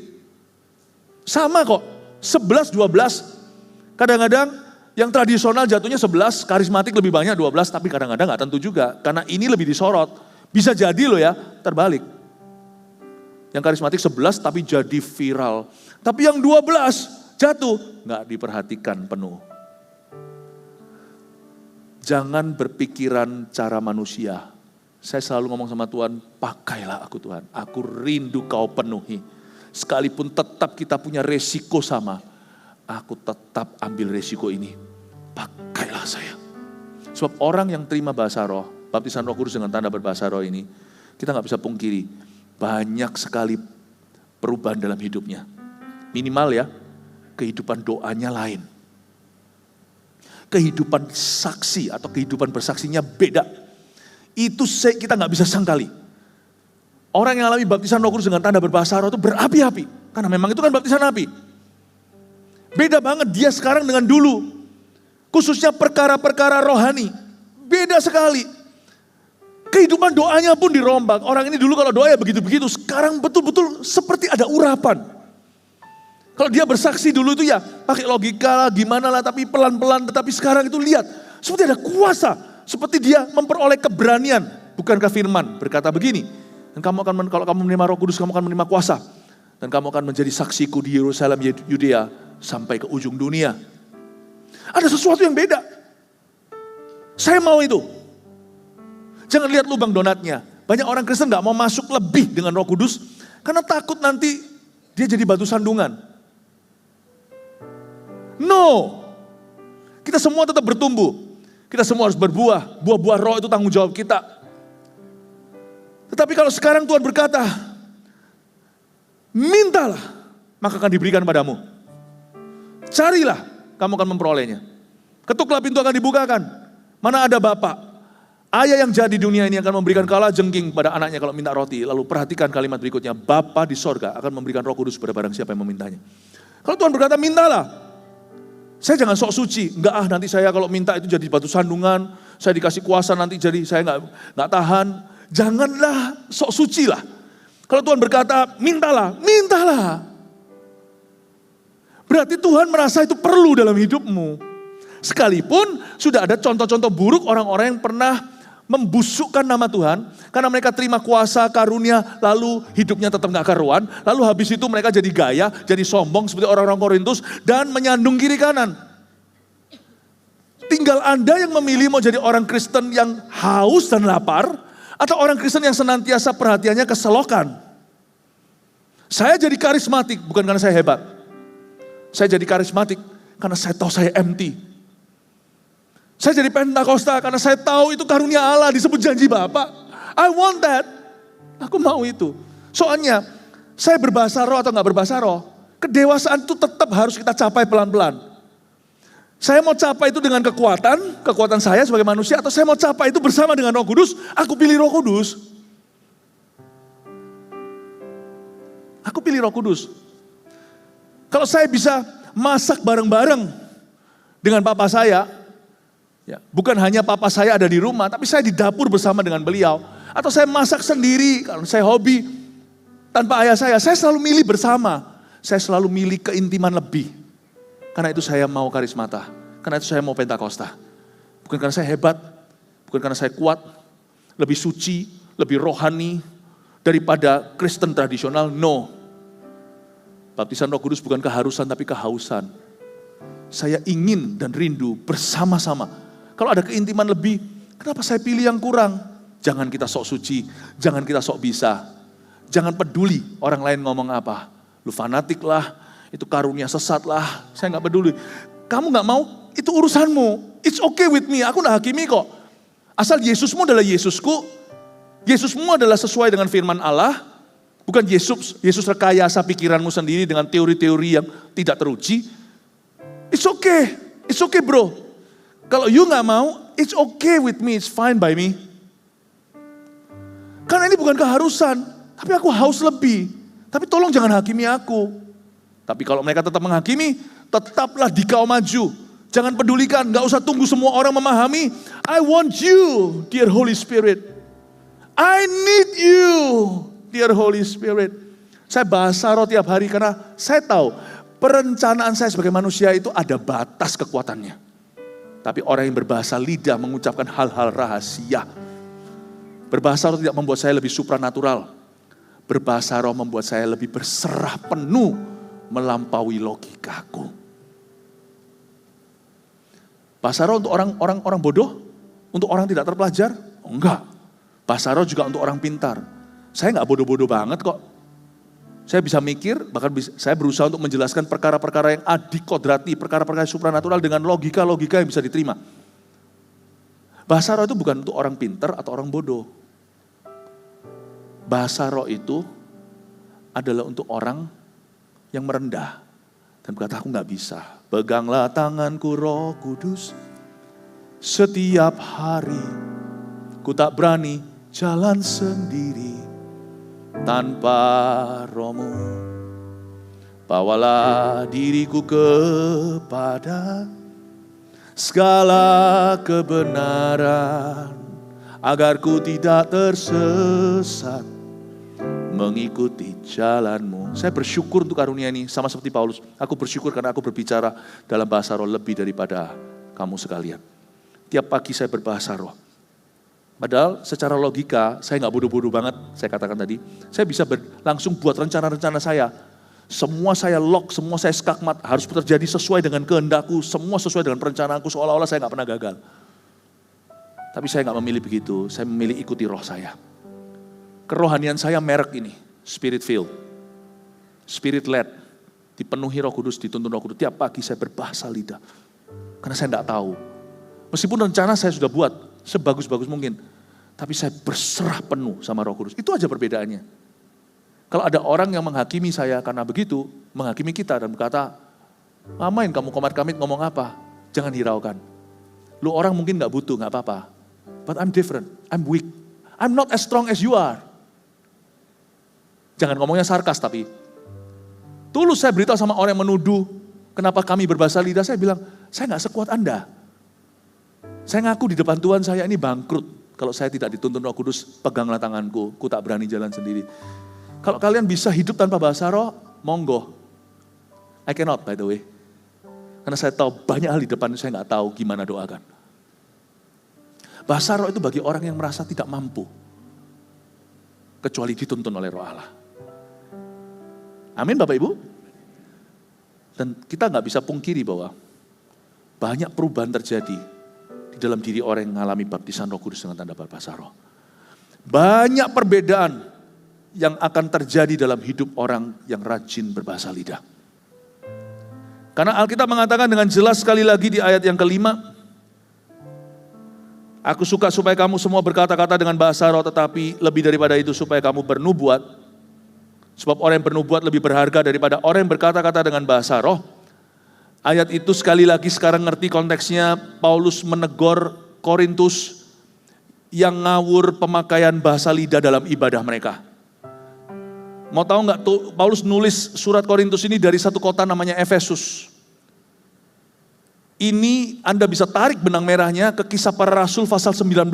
Sama kok, 11, 12. Kadang-kadang yang tradisional jatuhnya 11, karismatik lebih banyak 12, tapi kadang-kadang gak tentu juga. Karena ini lebih disorot. Bisa jadi loh ya, terbalik. Yang karismatik 11 tapi jadi viral. Tapi yang 12 jatuh, gak diperhatikan penuh. Jangan berpikiran cara manusia. Saya selalu ngomong sama Tuhan, pakailah aku Tuhan. Aku rindu kau penuhi. Sekalipun tetap kita punya resiko sama, aku tetap ambil resiko ini. Pakailah saya. Sebab orang yang terima bahasa roh, baptisan Roh Kudus dengan tanda berbahasa roh ini, kita gak bisa pungkiri, banyak sekali perubahan dalam hidupnya. Minimal ya, kehidupan doanya lain. Kehidupan saksi atau kehidupan bersaksinya beda. Itu kita gak bisa sangkali. Orang yang alami baptisan Roh Kudus dengan tanda berbahasa roh itu berapi-api. Karena memang itu kan baptisan api. Beda banget dia sekarang dengan dulu. Khususnya perkara-perkara rohani. Beda sekali. Kehidupan doanya pun dirombak. Orang ini dulu kalau doa ya begitu-begitu. Sekarang betul-betul seperti ada urapan. Kalau dia bersaksi dulu itu ya pakai logika lah, gimana lah. Tapi pelan-pelan. Tetapi sekarang itu lihat. Seperti ada kuasa. Seperti dia memperoleh keberanian. Bukankah firman berkata begini. Dan kalau kamu menerima Roh Kudus, kamu akan menerima kuasa. Dan kamu akan menjadi saksiku di Yerusalem, Yudea, sampai ke ujung dunia. Ada sesuatu yang beda. Saya mau itu. Jangan lihat lubang donatnya. Banyak orang Kristen gak mau masuk lebih dengan Roh Kudus, karena takut nanti dia jadi batu sandungan. No. Kita semua tetap bertumbuh. Kita semua harus berbuah. Buah-buah roh itu tanggung jawab kita. Tetapi kalau sekarang Tuhan berkata, mintalah, maka akan diberikan padamu. Carilah, kamu akan memperolehnya. Ketuklah, pintu akan dibukakan. Mana ada bapak, ayah yang jahat di dunia ini akan memberikan kalajengking pada anaknya kalau minta roti. Lalu perhatikan kalimat berikutnya, Bapa di sorga akan memberikan Roh Kudus kepada barang siapa yang memintanya. Kalau Tuhan berkata, mintalah. Saya jangan sok suci, enggak nanti saya kalau minta itu jadi batu sandungan, saya dikasih kuasa nanti jadi saya enggak tahan. Janganlah sok suci lah. Kalau Tuhan berkata, mintalah, mintalah. Berarti Tuhan merasa itu perlu dalam hidupmu. Sekalipun sudah ada contoh-contoh buruk orang-orang yang pernah membusukkan nama Tuhan. Karena mereka terima kuasa, karunia, lalu hidupnya tetap gak karuan. Lalu habis itu mereka jadi gaya, jadi sombong seperti orang-orang Korintus. Dan menyandung kiri kanan. Tinggal Anda yang memilih mau jadi orang Kristen yang haus dan lapar. Atau orang Kristen yang senantiasa perhatiannya keselokan. Saya jadi karismatik bukan karena saya hebat. Saya jadi karismatik karena saya tahu saya empty. Saya jadi Pentakosta karena saya tahu itu karunia Allah disebut janji Bapa. I want that. Aku mau itu. Soalnya saya berbahasa roh atau gak berbahasa roh. Kedewasaan itu tetap harus kita capai pelan-pelan. Saya mau capai itu dengan kekuatan saya sebagai manusia, atau saya mau capai itu bersama dengan Roh Kudus, aku pilih Roh Kudus. Aku pilih Roh Kudus. Kalau saya bisa masak bareng-bareng dengan papa saya, ya, bukan hanya papa saya ada di rumah, tapi saya di dapur bersama dengan beliau. Atau saya masak sendiri, kalau saya hobi, tanpa ayah saya selalu milih bersama. Saya selalu milih keintiman lebih. Karena itu saya mau karismata. Karena itu saya mau Pentakosta. Bukan karena saya hebat, bukan karena saya kuat, lebih suci, lebih rohani daripada Kristen tradisional. No. Baptisan Roh Kudus bukan keharusan tapi kehausan. Saya ingin dan rindu bersama-sama. Kalau ada keintiman lebih, kenapa saya pilih yang kurang? Jangan kita sok suci, jangan kita sok bisa. Jangan peduli orang lain ngomong apa. Lu fanatik lah, itu karunia sesat lah, saya gak peduli. Kamu gak mau, itu urusanmu. It's okay with me, aku gak hakimi kok. Asal Yesusmu adalah Yesusku, Yesusmu adalah sesuai dengan firman Allah, bukan Yesus rekayasa pikiranmu sendiri dengan teori-teori yang tidak teruji. It's okay bro. Kalau you gak mau, it's okay with me, it's fine by me. Karena ini bukan keharusan, tapi aku haus lebih. Tapi tolong jangan hakimi aku. Tapi kalau mereka tetap menghakimi, tetaplah dikau maju. Jangan pedulikan, gak usah tunggu semua orang memahami. I want you, dear Holy Spirit. I need you, dear Holy Spirit. Saya bahasa roh tiap hari karena saya tahu perencanaan saya sebagai manusia itu ada batas kekuatannya. Tapi orang yang berbahasa lidah mengucapkan hal-hal rahasia. Berbahasa roh tidak membuat saya lebih supranatural. Berbahasa roh membuat saya lebih berserah penuh melampaui logikaku. Bahasa roh untuk orang bodoh? Untuk orang tidak terpelajar? Enggak. Bahasa roh juga untuk orang pintar. Saya enggak bodoh-bodoh banget kok. Saya bisa mikir, bahkan saya berusaha untuk menjelaskan perkara-perkara yang adikodrati, perkara-perkara supranatural dengan logika-logika yang bisa diterima. Bahasa roh itu bukan untuk orang pintar atau orang bodoh. Bahasa roh itu adalah untuk orang yang merendah dan berkata, aku gak bisa. Peganglah tanganku Roh Kudus setiap hari. Ku tak berani jalan sendiri tanpa Roh-Mu. Bawalah diriku kepada segala kebenaran, agar ku tidak tersesat mengikuti jalan-Mu. Saya bersyukur untuk karunia ini, sama seperti Paulus. Aku bersyukur karena aku berbicara dalam bahasa roh lebih daripada kamu sekalian. Tiap pagi saya berbahasa roh. Padahal secara logika, saya gak bodoh-bodoh banget, saya katakan tadi. Saya bisa langsung buat rencana-rencana saya. Semua saya lock, semua saya skakmat, harus terjadi sesuai dengan kehendakku, semua sesuai dengan perencanaanku, seolah-olah saya gak pernah gagal. Tapi saya gak memilih begitu, saya memilih ikuti roh saya. Kerohanian saya merek ini, spirit filled, spirit led, dipenuhi Roh Kudus, dituntun Roh Kudus. Tiap pagi saya berbahasa lidah, karena saya gak tahu. Meskipun rencana saya sudah buat, sebagus-bagus mungkin. Tapi saya berserah penuh sama Roh Kudus. Itu aja perbedaannya. Kalau ada orang yang menghakimi saya karena begitu, menghakimi kita dan berkata, ngapain kamu komat-kamit ngomong apa? Jangan hiraukan. Lu orang mungkin gak butuh, gak apa-apa. But I'm different, I'm weak. I'm not as strong as you are. Jangan ngomongnya sarkas tapi. Tulus saya beritahu sama orang yang menuduh, kenapa kami berbahasa lidah, saya bilang, saya gak sekuat Anda. Saya ngaku di depan Tuhan saya ini bangkrut. Kalau saya tidak dituntun Roh Kudus, peganglah tanganku, ku tak berani jalan sendiri. Kalau kalian bisa hidup tanpa bahasa roh, monggo. I cannot by the way. Karena saya tahu banyak hal di depan saya nggak tahu gimana doakan. Bahasa roh itu bagi orang yang merasa tidak mampu. Kecuali dituntun oleh Roh Allah. Amin Bapak Ibu. Dan kita nggak bisa pungkiri bahwa banyak perubahan terjadi di dalam diri orang yang mengalami baptisan Roh Kudus dengan tanda bahasa roh. Banyak perbedaan yang akan terjadi dalam hidup orang yang rajin berbahasa lidah. Karena Alkitab mengatakan dengan jelas sekali lagi di ayat yang kelima, aku suka supaya kamu semua berkata-kata dengan bahasa roh, tetapi lebih daripada itu supaya kamu bernubuat. Sebab orang yang bernubuat lebih berharga daripada orang yang berkata-kata dengan bahasa roh. Ayat itu sekali lagi sekarang ngerti konteksnya, Paulus menegur Korintus yang ngawur pemakaian bahasa lidah dalam ibadah mereka. Mau tahu nggak tuh, Paulus nulis surat Korintus ini dari satu kota namanya Efesus. Ini Anda bisa tarik benang merahnya ke Kisah Para Rasul pasal 19.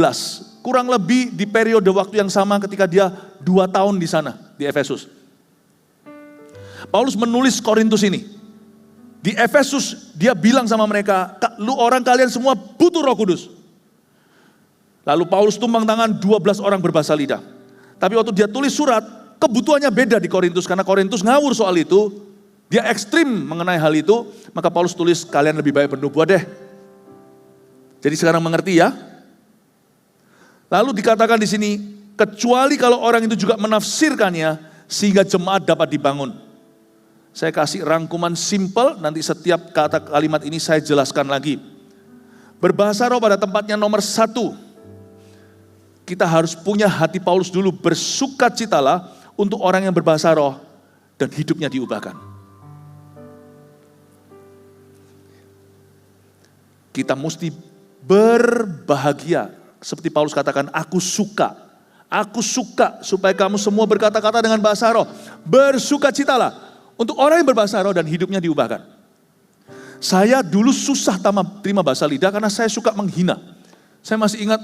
Kurang lebih di periode waktu yang sama ketika dia 2 tahun di sana, di Efesus. Paulus menulis Korintus ini. Di Efesus dia bilang sama mereka, lu orang kalian semua butuh Roh Kudus. Lalu Paulus tumpang tangan 12 orang berbahasa lidah. Tapi waktu dia tulis surat, kebutuhannya beda di Korintus. Karena Korintus ngawur soal itu, dia ekstrim mengenai hal itu. Maka Paulus tulis, kalian lebih baik bernubuat deh. Jadi sekarang mengerti ya. Lalu dikatakan di sini, kecuali kalau orang itu juga menafsirkannya, sehingga jemaat dapat dibangun. Saya kasih rangkuman simple, nanti setiap kata kalimat ini saya jelaskan lagi. Berbahasa roh pada tempatnya nomor 1. Kita harus punya hati Paulus dulu, bersukacitalah untuk orang yang berbahasa roh dan hidupnya diubahkan. Kita mesti berbahagia. Seperti Paulus katakan, aku suka supaya kamu semua berkata-kata dengan bahasa roh. Bersukacitalah untuk orang yang berbahasa roh dan hidupnya diubahkan. Saya dulu susah terima bahasa lidah karena saya suka menghina. Saya masih ingat,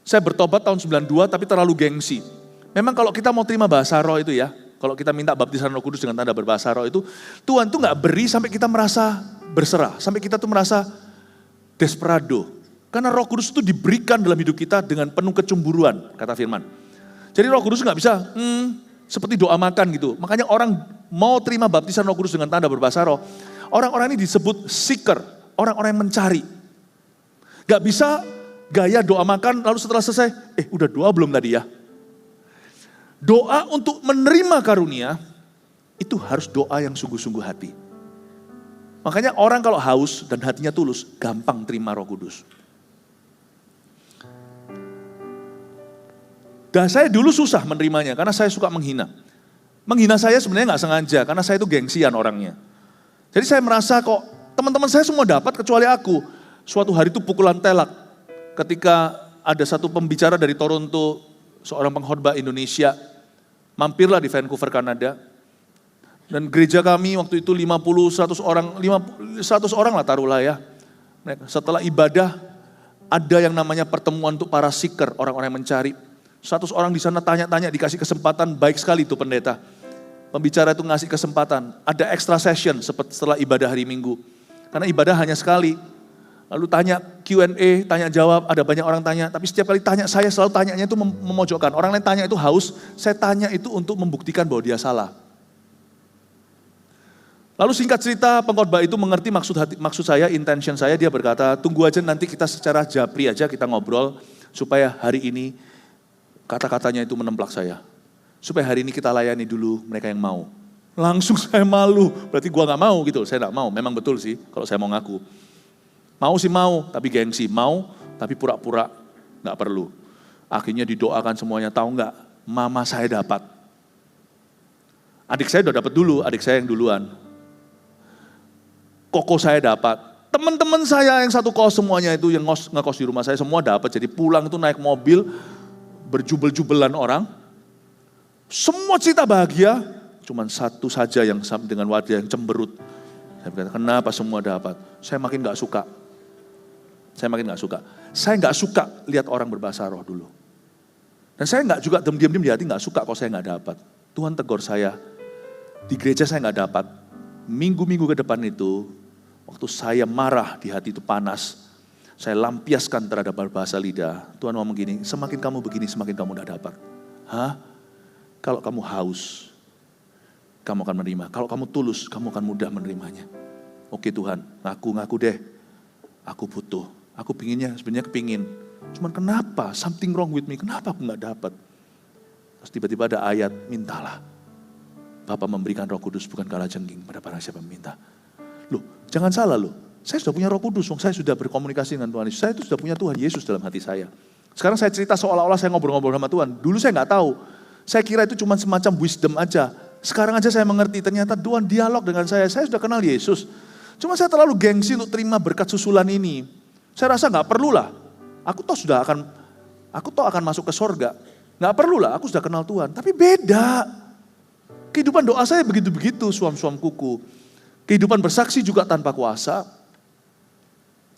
saya bertobat tahun 92 tapi terlalu gengsi. Memang kalau kita mau terima bahasa roh itu ya, kalau kita minta baptisan Roh Kudus dengan tanda berbahasa roh itu, Tuhan tuh gak beri sampai kita merasa berserah, sampai kita tuh merasa desperado. Karena Roh Kudus itu diberikan dalam hidup kita dengan penuh kecemburuan, kata firman. Jadi Roh Kudus gak bisa, seperti doa makan gitu. Makanya orang mau terima baptisan Roh Kudus dengan tanda berbahasa roh, orang-orang ini disebut seeker, orang-orang yang mencari. Gak bisa gaya doa makan lalu setelah selesai, udah doa belum tadi ya? Doa untuk menerima karunia, itu harus doa yang sungguh-sungguh hati. Makanya orang kalau haus dan hatinya tulus, gampang terima Roh Kudus. Dan saya dulu susah menerimanya karena saya suka menghina. Menghina saya sebenarnya gak sengaja karena saya itu gengsian orangnya. Jadi saya merasa kok teman-teman saya semua dapat kecuali aku. Suatu hari itu pukulan telak ketika ada satu pembicara dari Toronto, seorang pengkhotbah Indonesia, mampirlah di Vancouver, Kanada. Dan gereja kami waktu itu 100 orang lah taruhlah ya. Setelah ibadah ada yang namanya pertemuan untuk para seeker, orang-orang yang mencari. 100 orang di sana tanya-tanya, dikasih kesempatan, baik sekali itu pendeta. Pembicara itu ngasih kesempatan, ada extra session setelah ibadah hari Minggu. Karena ibadah hanya sekali. Lalu tanya Q&A, tanya jawab, ada banyak orang tanya. Tapi setiap kali tanya, saya selalu tanyanya itu memojokkan. Orang lain tanya itu haus, saya tanya itu untuk membuktikan bahwa dia salah. Lalu singkat cerita, pengkhotbah itu mengerti maksud saya, intention saya. Dia berkata, tunggu aja nanti kita secara japri aja kita ngobrol. Supaya hari ini kata-katanya itu menemplak saya. Supaya hari ini kita layani dulu mereka yang mau. Langsung saya malu, berarti gua gak mau gitu. Saya gak mau, memang betul sih kalau saya mau ngaku. Mau sih mau, tapi gengsi. Mau, tapi pura-pura gak perlu. Akhirnya didoakan semuanya, tahu gak? Mama saya dapat. Adik saya udah dapat dulu, adik saya yang duluan. Koko saya dapat. Teman-teman saya yang satu kos semuanya itu yang ngekos di rumah saya semua dapat. Jadi pulang itu naik mobil, berjubel-jubelan orang, semua cerita bahagia, cuman satu saja yang dengan wajah yang cemberut. Saya berkata, kenapa semua dapat? Saya makin gak suka. Saya gak suka lihat orang berbahasa roh dulu. Dan saya gak juga diam-diam di hati gak suka kalau saya gak dapat. Tuhan tegur saya, di gereja saya gak dapat. Minggu-minggu ke depan itu, waktu saya marah di hati itu panas, saya lampiaskan terhadap bahasa lidah. Tuhan ngomong gini, semakin kamu begini, semakin kamu tidak dapat. Hah? Kalau kamu haus, kamu akan menerima. Kalau kamu tulus, kamu akan mudah menerimanya. Oke Tuhan, ngaku deh. Aku butuh. Aku sebenarnya kepingin. Cuman kenapa? Something wrong with me. Kenapa aku gak dapat? Terus tiba-tiba ada ayat, mintalah. Bapa memberikan Roh Kudus bukan kalajengking pada para siapa meminta. Loh, jangan salah loh. Saya sudah punya Roh Kudus, saya sudah berkomunikasi dengan Tuhan Yesus. Saya itu sudah punya Tuhan Yesus dalam hati saya. Sekarang saya cerita seolah-olah saya ngobrol-ngobrol sama Tuhan. Dulu saya nggak tahu. Saya kira itu cuma semacam wisdom aja. Sekarang aja saya mengerti, ternyata Tuhan dialog dengan saya. Saya sudah kenal Yesus. Cuma saya terlalu gengsi untuk terima berkat susulan ini. Saya rasa nggak perlu lah. Aku toh akan masuk ke sorga. Nggak perlu lah, aku sudah kenal Tuhan. Tapi beda. Kehidupan doa saya begitu-begitu, suam-suam kuku. Kehidupan bersaksi juga tanpa kuasa.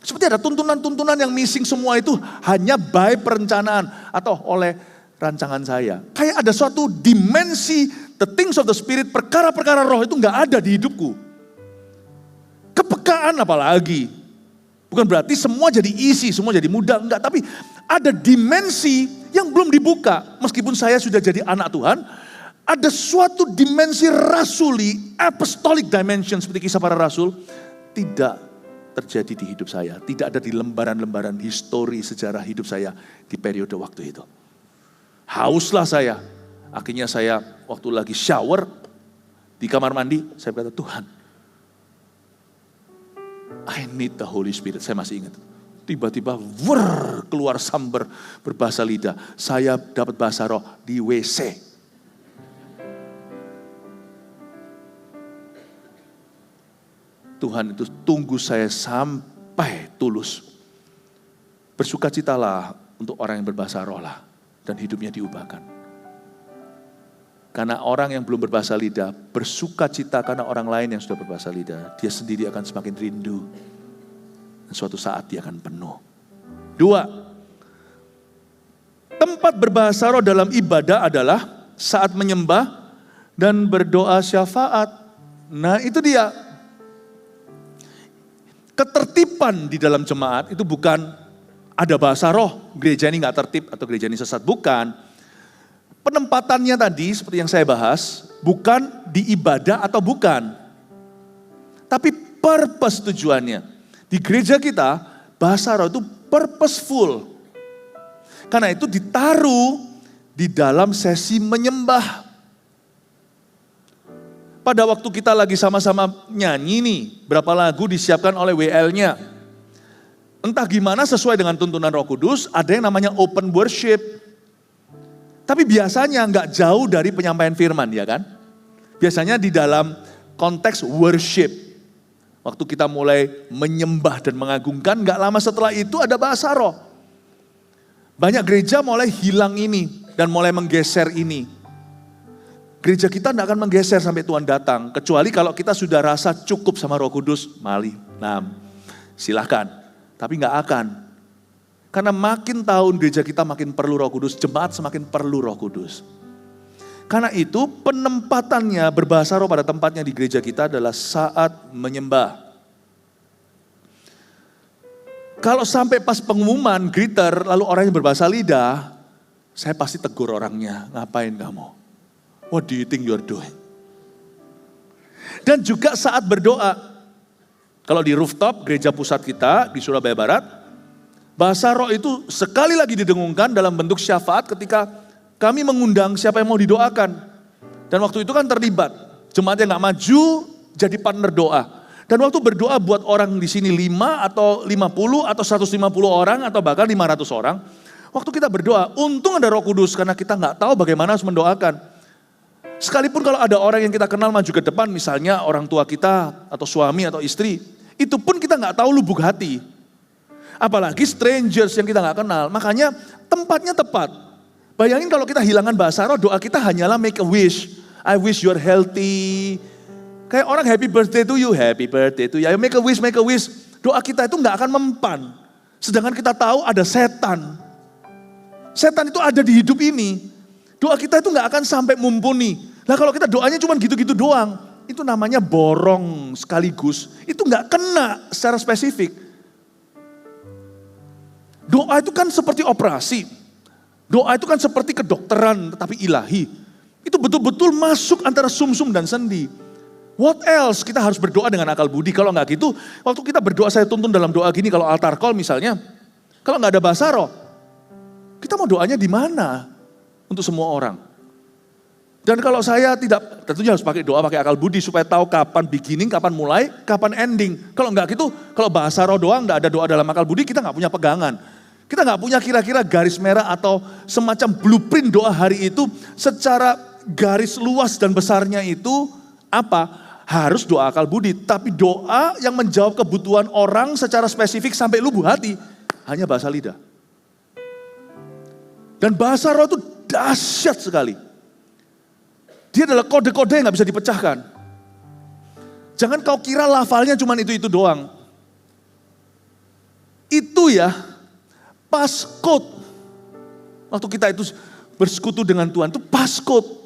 Seperti ada tuntunan-tuntunan yang missing, semua itu hanya by perencanaan atau oleh rancangan saya. Kayak ada suatu dimensi, the things of the spirit, perkara-perkara roh itu gak ada di hidupku. kesukaan apalagi. Bukan berarti semua jadi easy, semua jadi mudah, enggak. Tapi ada dimensi yang belum dibuka. Meskipun saya sudah jadi anak Tuhan, ada suatu dimensi rasuli, apostolic dimension seperti kisah para rasul, tidak terjadi di hidup saya. Tidak ada di lembaran-lembaran histori sejarah hidup saya di periode waktu itu. Hauslah saya. Akhirnya saya waktu lagi shower di kamar mandi, saya berkata, Tuhan, I need the Holy Spirit. Saya masih ingat. Tiba-tiba keluar sambar berbahasa lidah. Saya dapat bahasa roh di WC. Tuhan itu tunggu saya sampai tulus. Bersukacitalah untuk orang yang berbahasa roh lah. Dan hidupnya diubahkan. Karena orang yang belum berbahasa lidah, bersukacita karena orang lain yang sudah berbahasa lidah. Dia sendiri akan semakin rindu. Dan suatu saat dia akan penuh. 2. Tempat berbahasa roh dalam ibadah adalah saat menyembah dan berdoa syafaat. Nah itu dia. Ketertiban di dalam jemaat itu bukan ada bahasa roh. Gereja ini gak tertib atau gereja ini sesat. Bukan. Penempatannya tadi seperti yang saya bahas, bukan di ibadah atau bukan. Tapi purpose tujuannya. Di gereja kita, bahasa roh itu purposeful. Karena itu ditaruh di dalam sesi menyembah. Pada waktu kita lagi sama-sama nyanyi nih, berapa lagu disiapkan oleh WL-nya. Entah gimana sesuai dengan tuntunan Roh Kudus, ada yang namanya open worship. Tapi biasanya nggak jauh dari penyampaian firman, ya kan? Biasanya di dalam konteks worship. Waktu kita mulai menyembah dan mengagungkan, nggak lama setelah itu ada bahasa roh. Banyak gereja mulai hilang ini dan mulai menggeser ini. Gereja kita nggak akan menggeser sampai Tuhan datang. Kecuali kalau kita sudah rasa cukup sama Roh Kudus, mali, silahkan. Tapi nggak akan. Karena makin tahun gereja kita makin perlu Roh Kudus, jemaat semakin perlu Roh Kudus. Karena itu penempatannya berbahasa roh pada tempatnya di gereja kita adalah saat menyembah. Kalau sampai pas pengumuman greeter lalu orangnya berbahasa lidah, saya pasti tegur orangnya, ngapain kamu? What do you think you're doing? Dan juga saat berdoa, kalau di rooftop gereja pusat kita di Surabaya Barat, bahasa roh itu sekali lagi didengungkan dalam bentuk syafaat ketika kami mengundang siapa yang mau didoakan. Dan waktu itu kan terlibat. Jemaat yang gak maju jadi partner doa. Dan waktu berdoa buat orang di sini 5 atau 50 atau 150 orang atau bahkan 500 orang. Waktu kita berdoa, untung ada Roh Kudus karena kita gak tahu bagaimana harus mendoakan. Sekalipun kalau ada orang yang kita kenal maju ke depan, misalnya orang tua kita atau suami atau istri. Itu pun kita gak tahu lubuk hati. Apalagi strangers yang kita gak kenal. Makanya tempatnya tepat. Bayangin kalau kita hilangkan bahasa roh, doa kita hanyalah make a wish. I wish you're healthy. Kayak orang happy birthday to you, happy birthday to you. Ya make a wish, make a wish. Doa kita itu gak akan mempan. Sedangkan kita tahu ada setan. Setan itu ada di hidup ini. Doa kita itu gak akan sampai mumpuni. Nah kalau kita doanya cuma gitu-gitu doang, itu namanya borong sekaligus. Itu gak kena secara spesifik. Doa itu kan seperti operasi. Doa itu kan seperti kedokteran tetapi ilahi. Itu betul-betul masuk antara sumsum dan sendi. What else? Kita harus berdoa dengan akal budi. Kalau enggak gitu, waktu kita berdoa saya tuntun dalam doa gini, kalau altar call misalnya, kalau enggak ada bahasa roh, kita mau doanya di mana? Untuk semua orang. Dan kalau saya tidak, tentunya harus pakai doa, pakai akal budi supaya tahu kapan beginning, kapan mulai, kapan ending. Kalau enggak gitu, kalau bahasa roh doang, enggak ada doa dalam akal budi, kita enggak punya pegangan. Kita nggak punya kira-kira garis merah atau semacam blueprint doa hari itu secara garis luas dan besarnya itu apa? Harus doa akal budi. Tapi doa yang menjawab kebutuhan orang secara spesifik sampai lubuk hati hanya bahasa lidah. Dan bahasa roh itu dahsyat sekali. Dia adalah kode-kode yang nggak bisa dipecahkan. Jangan kau kira lafalnya cuma itu doang. Itu ya. Passcode. Waktu kita itu bersekutu dengan Tuhan itu passcode.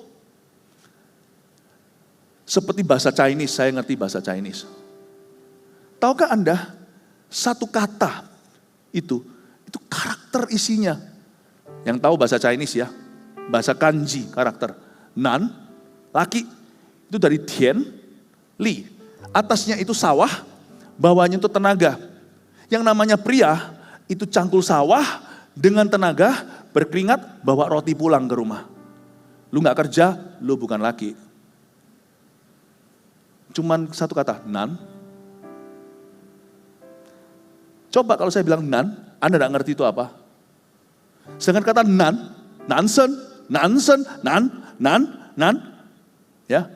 Seperti bahasa Chinese, saya ngerti bahasa Chinese. Tahukah Anda, satu kata itu karakter isinya. Yang tahu bahasa Chinese ya, bahasa kanji karakter. Nan, laki, itu dari Tian, Li. Atasnya itu sawah, bawahnya itu tenaga. Yang namanya pria, itu cangkul sawah dengan tenaga, berkeringat, bawa roti pulang ke rumah. Lu gak kerja, lu bukan laki. Cuman satu kata, nan. Coba kalau saya bilang nan, Anda gak ngerti itu apa? Sedangkan kata nan, nansen, nan, ya.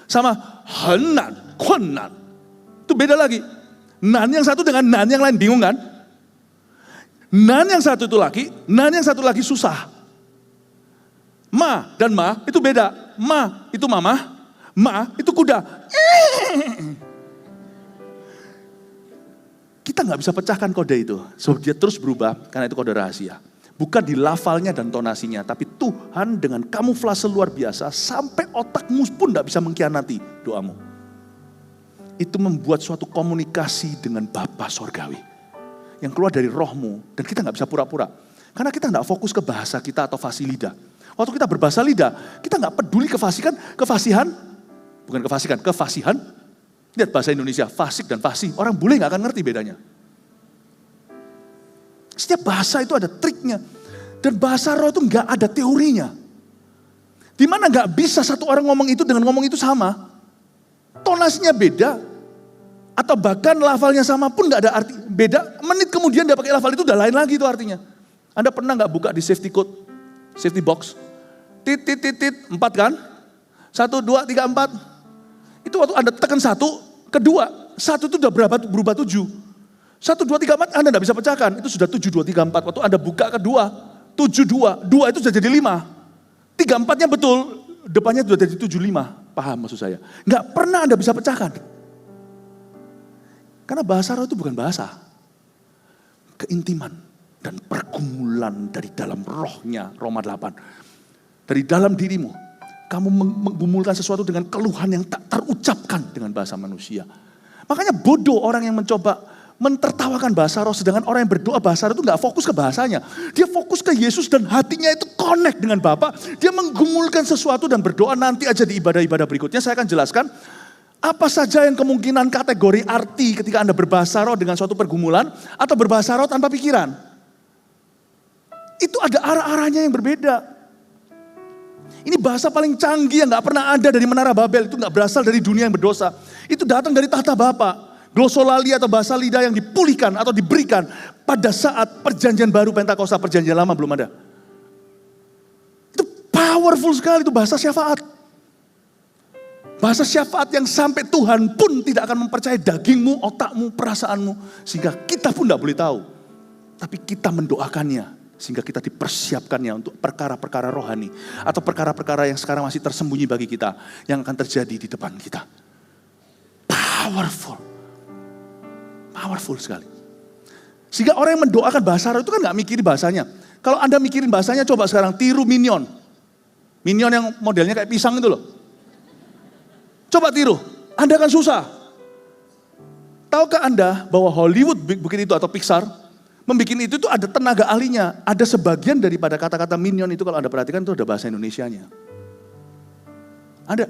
Sama henan, kunnan. Itu beda lagi. Nan yang satu dengan nan yang lain, bingung kan? Nan yang satu itu laki, nan yang satu lagi susah. Ma dan ma itu beda. Ma itu mama, ma itu kuda. Kita nggak bisa pecahkan kode itu, sebab dia terus berubah karena itu kode rahasia. Bukan di lafalnya dan tonasinya, tapi Tuhan dengan kamuflase luar biasa sampai otakmu pun nggak bisa mengkhianati doamu. Itu membuat suatu komunikasi dengan Bapa Sorgawi yang keluar dari rohmu, dan kita nggak bisa pura-pura. Karena kita nggak fokus ke bahasa kita atau fasih lidah. Waktu kita berbahasa lidah, kita nggak peduli kefasihan. Lihat bahasa Indonesia, fasik dan fasih. Orang bule nggak akan ngerti bedanya. Setiap bahasa itu ada triknya. Dan bahasa roh itu nggak ada teorinya. Dimana nggak bisa satu orang ngomong itu dengan ngomong itu sama. Tonasinya beda. Atau bahkan lafalnya sama pun nggak ada arti. Beda, menit kemudian dia pakai lafal itu udah lain lagi itu artinya. Anda pernah nggak buka di safety code, safety box? Tit, 4 kan? 1, 2, 3, 4. Itu waktu Anda tekan 1, kedua, 1 itu udah berubah 7. 1, 2, 3, 4 Anda nggak bisa pecahkan. Itu sudah 7, 2, 3, 4. Waktu Anda buka kedua, 7, 2. 2 itu sudah jadi 5. 3, 4-nya betul. Depannya sudah jadi 7, 5. Paham maksud saya? Nggak pernah Anda bisa pecahkan. Karena bahasa roh itu bukan bahasa. Keintiman dan pergumulan dari dalam rohnya, Roma 8. Dari dalam dirimu, kamu menggumulkan sesuatu dengan keluhan yang tak terucapkan dengan bahasa manusia. Makanya bodoh orang yang mencoba mentertawakan bahasa roh, sedangkan orang yang berdoa bahasa roh itu gak fokus ke bahasanya. Dia fokus ke Yesus dan hatinya itu connect dengan Bapa. Dia menggumulkan sesuatu dan berdoa. Nanti aja di ibadah-ibadah berikutnya saya akan jelaskan apa saja yang kemungkinan kategori arti ketika Anda berbahasa roh dengan suatu pergumulan atau berbahasa roh tanpa pikiran. Itu ada arah-arahnya yang berbeda. Ini bahasa paling canggih yang gak pernah ada dari Menara Babel. Itu gak berasal dari dunia yang berdosa. Itu datang dari tahta Bapa. Glosolalia atau bahasa lidah yang dipulihkan atau diberikan pada saat perjanjian baru Pentakosta, perjanjian lama belum ada. Itu powerful sekali, itu bahasa syafaat. Bahasa syafaat yang sampai Tuhan pun tidak akan mempercayai dagingmu, otakmu, perasaanmu. Sehingga kita pun tidak boleh tahu. Tapi kita mendoakannya. Sehingga kita dipersiapkannya untuk perkara-perkara rohani. Atau perkara-perkara yang sekarang masih tersembunyi bagi kita. Yang akan terjadi di depan kita. Powerful. Powerful sekali. Sehingga orang yang mendoakan bahasa roh itu kan gak mikirin bahasanya. Kalau Anda mikirin bahasanya, coba sekarang tiru Minion. Minion yang modelnya kayak pisang itu loh. Coba tiru, Anda akan susah. Tahukah Anda bahwa Hollywood bikin itu atau Pixar, membuat itu tuh ada tenaga ahlinya. Ada sebagian daripada kata-kata Minion itu kalau Anda perhatikan itu ada bahasa Indonesianya. Ada.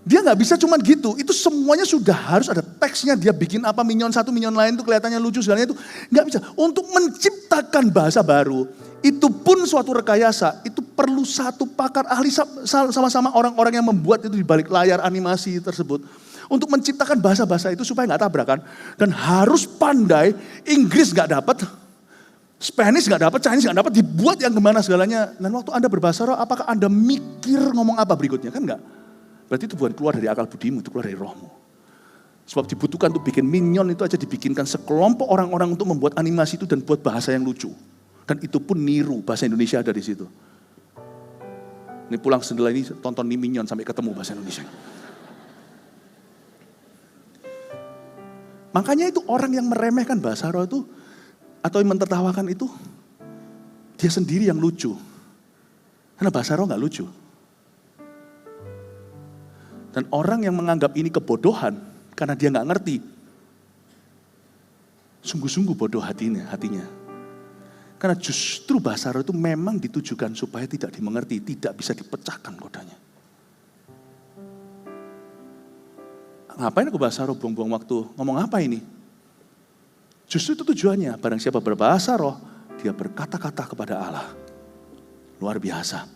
Dia nggak bisa cuman gitu, itu semuanya sudah harus ada teksnya. Dia bikin apa Minion satu, Minion lain itu kelihatannya lucu segalanya itu. Nggak bisa. Untuk menciptakan bahasa baru, itu pun suatu rekayasa. Itu perlu satu pakar ahli sama-sama orang-orang yang membuat itu di balik layar animasi tersebut. Untuk menciptakan bahasa-bahasa itu supaya nggak tabrakan. Dan harus pandai, Inggris nggak dapat, Spanish nggak dapat, Chinese nggak dapat, dibuat yang kemana segalanya. Dan waktu Anda berbahasa roh, apakah Anda mikir ngomong apa berikutnya? Kan nggak. Berarti itu bukan keluar dari akal budimu, itu keluar dari rohmu. Sebab dibutuhkan untuk bikin Minion itu aja dibikinkan sekelompok orang-orang untuk membuat animasi itu dan buat bahasa yang lucu. Dan itu pun niru, bahasa Indonesia ada di situ. Ini pulang setelah ini tonton nih Minion sampai ketemu bahasa Indonesia. Makanya itu orang yang meremehkan bahasa roh itu, atau yang mentertawakan itu, dia sendiri yang lucu. Karena bahasa roh gak lucu. Dan orang yang menganggap ini kebodohan, karena dia gak ngerti, Sungguh-sungguh bodoh hatinya. Karena justru bahasa roh itu memang ditujukan supaya tidak dimengerti, tidak bisa dipecahkan kodanya. Ngapain aku bahasa roh, buang-buang waktu, ngomong apa ini? Justru itu tujuannya, barang siapa berbahasa roh, dia berkata-kata kepada Allah. Luar biasa.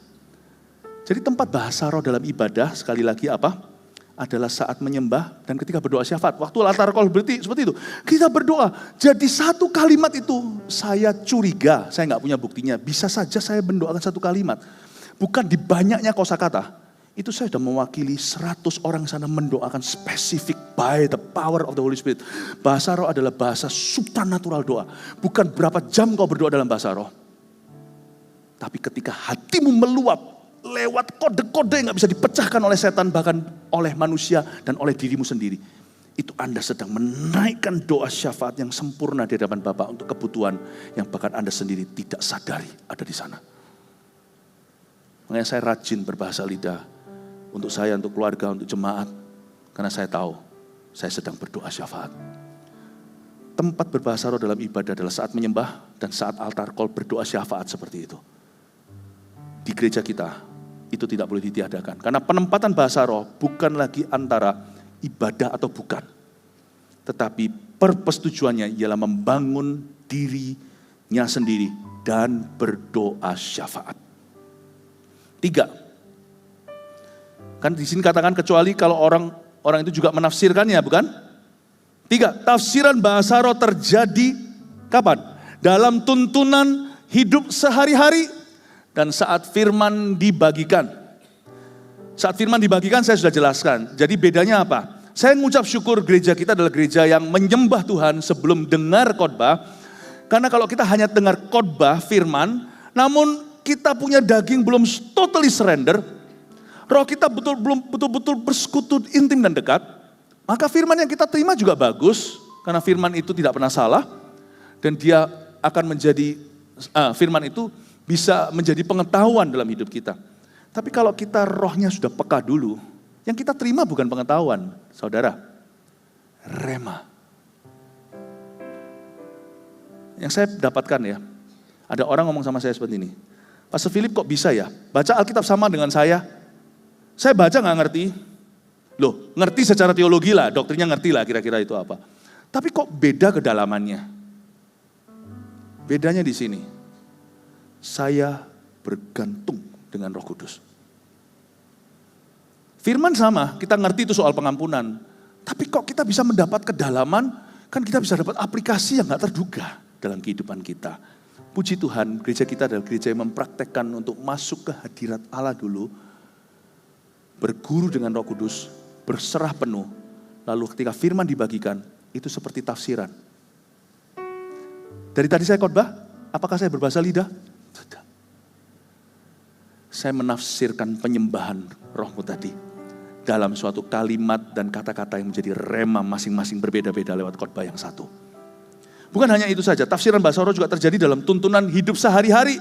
Jadi tempat bahasa roh dalam ibadah, sekali lagi apa? Adalah saat menyembah dan ketika berdoa syafaat. Waktu altar call berarti seperti itu. Kita berdoa. Jadi satu kalimat itu saya curiga, saya nggak punya buktinya. Bisa saja saya mendoakan satu kalimat. Bukan di banyaknya kosakata. Itu saya sudah mewakili 100 orang sana mendoakan spesifik by the power of the Holy Spirit. Bahasa roh adalah bahasa supranatural doa. Bukan berapa jam kau berdoa dalam bahasa roh. Tapi ketika hatimu meluap, lewat kode-kode yang gak bisa dipecahkan oleh setan, bahkan oleh manusia dan oleh dirimu sendiri. Itu Anda sedang menaikkan doa syafaat yang sempurna di hadapan Bapa untuk kebutuhan yang bahkan Anda sendiri tidak sadari ada di sana. Makanya saya rajin berbahasa lidah untuk saya, untuk keluarga, untuk jemaat. Karena saya tahu saya sedang berdoa syafaat. Tempat berbahasa roh dalam ibadah adalah saat menyembah dan saat altar call berdoa syafaat seperti itu. Di gereja kita itu tidak boleh ditiadakan. Karena penempatan bahasa roh bukan lagi antara ibadah atau bukan. Tetapi purpose tujuannya ialah membangun dirinya sendiri dan berdoa syafaat. 3. Kan di sini katakan kecuali kalau orang itu juga menafsirkannya, bukan? 3. Tafsiran bahasa roh terjadi kapan? Dalam tuntunan hidup sehari-hari. Dan saat firman dibagikan. Saat firman dibagikan saya sudah jelaskan. Jadi bedanya apa? Saya mengucap syukur gereja kita adalah gereja yang menyembah Tuhan sebelum dengar khotbah. Karena kalau kita hanya dengar khotbah firman, namun kita punya daging belum totally surrender, roh kita belum betul-betul bersekutu intim dan dekat, maka firman yang kita terima juga bagus. Karena firman itu tidak pernah salah. Dan dia akan menjadi, firman itu bisa menjadi pengetahuan dalam hidup kita. Tapi kalau kita rohnya sudah peka dulu, yang kita terima bukan pengetahuan, saudara. Rema. Yang saya dapatkan ya, ada orang ngomong sama saya seperti ini. Pastor Philip kok bisa ya, baca Alkitab sama dengan saya? Saya baca gak ngerti. Loh, ngerti secara teologi lah, doktrinnya ngerti lah kira-kira itu apa. Tapi kok beda kedalamannya? Bedanya di sini. Saya bergantung dengan Roh Kudus. Firman sama, kita ngerti itu soal pengampunan. Tapi kok kita bisa mendapat kedalaman, kan kita bisa dapat aplikasi yang gak terduga dalam kehidupan kita. Puji Tuhan, gereja kita adalah gereja yang mempraktekkan untuk masuk ke hadirat Allah dulu, berguru dengan Roh Kudus, berserah penuh, lalu ketika firman dibagikan, itu seperti tafsiran. Dari tadi saya khotbah, apakah saya berbahasa lidah? Tidak. Saya menafsirkan penyembahan rohmu tadi dalam suatu kalimat dan kata-kata yang menjadi rema masing-masing berbeda-beda lewat khotbah yang satu. Bukan hanya itu saja, tafsiran bahasa roh juga terjadi dalam tuntunan hidup sehari-hari.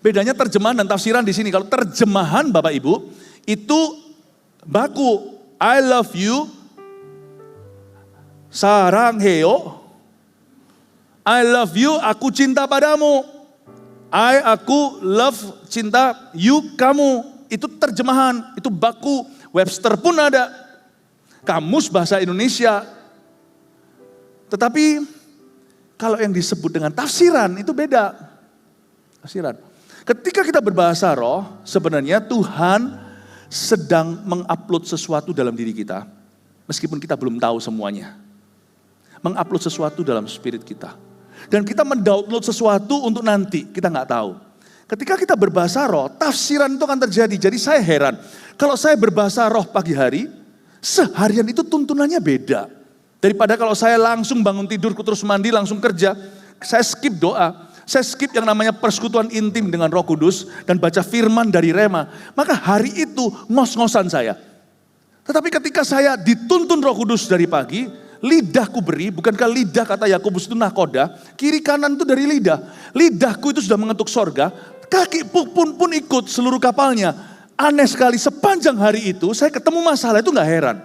Bedanya terjemahan dan tafsiran di sini. Kalau terjemahan Bapak Ibu itu baku, I love you, sarang heo, I love you, aku cinta padamu. Aku love, cinta, you, kamu. Itu terjemahan, itu baku. Webster pun ada. Kamus bahasa Indonesia. Tetapi kalau yang disebut dengan tafsiran itu beda. Tafsiran. Ketika kita berbahasa roh, sebenarnya Tuhan sedang mengupload sesuatu dalam diri kita. Meskipun kita belum tahu semuanya. Mengupload sesuatu dalam spirit kita. Dan kita mendownload sesuatu untuk nanti, kita nggak tahu. Ketika kita berbahasa roh, tafsiran itu akan terjadi. Jadi saya heran, kalau saya berbahasa roh pagi hari, seharian itu tuntunannya beda. Daripada kalau saya langsung bangun tidur, terus mandi, langsung kerja, saya skip doa. Saya skip yang namanya persekutuan intim dengan Roh Kudus dan baca firman dari Rema. Maka hari itu ngos-ngosan saya. Tetapi ketika saya dituntun Roh Kudus dari pagi, lidahku beri, bukankah lidah kata Yakobus itu nahkoda, kiri kanan itu dari lidah. Lidahku itu sudah mengetuk sorga, kaki pun ikut seluruh kapalnya. Aneh sekali, sepanjang hari itu saya ketemu masalah itu gak heran.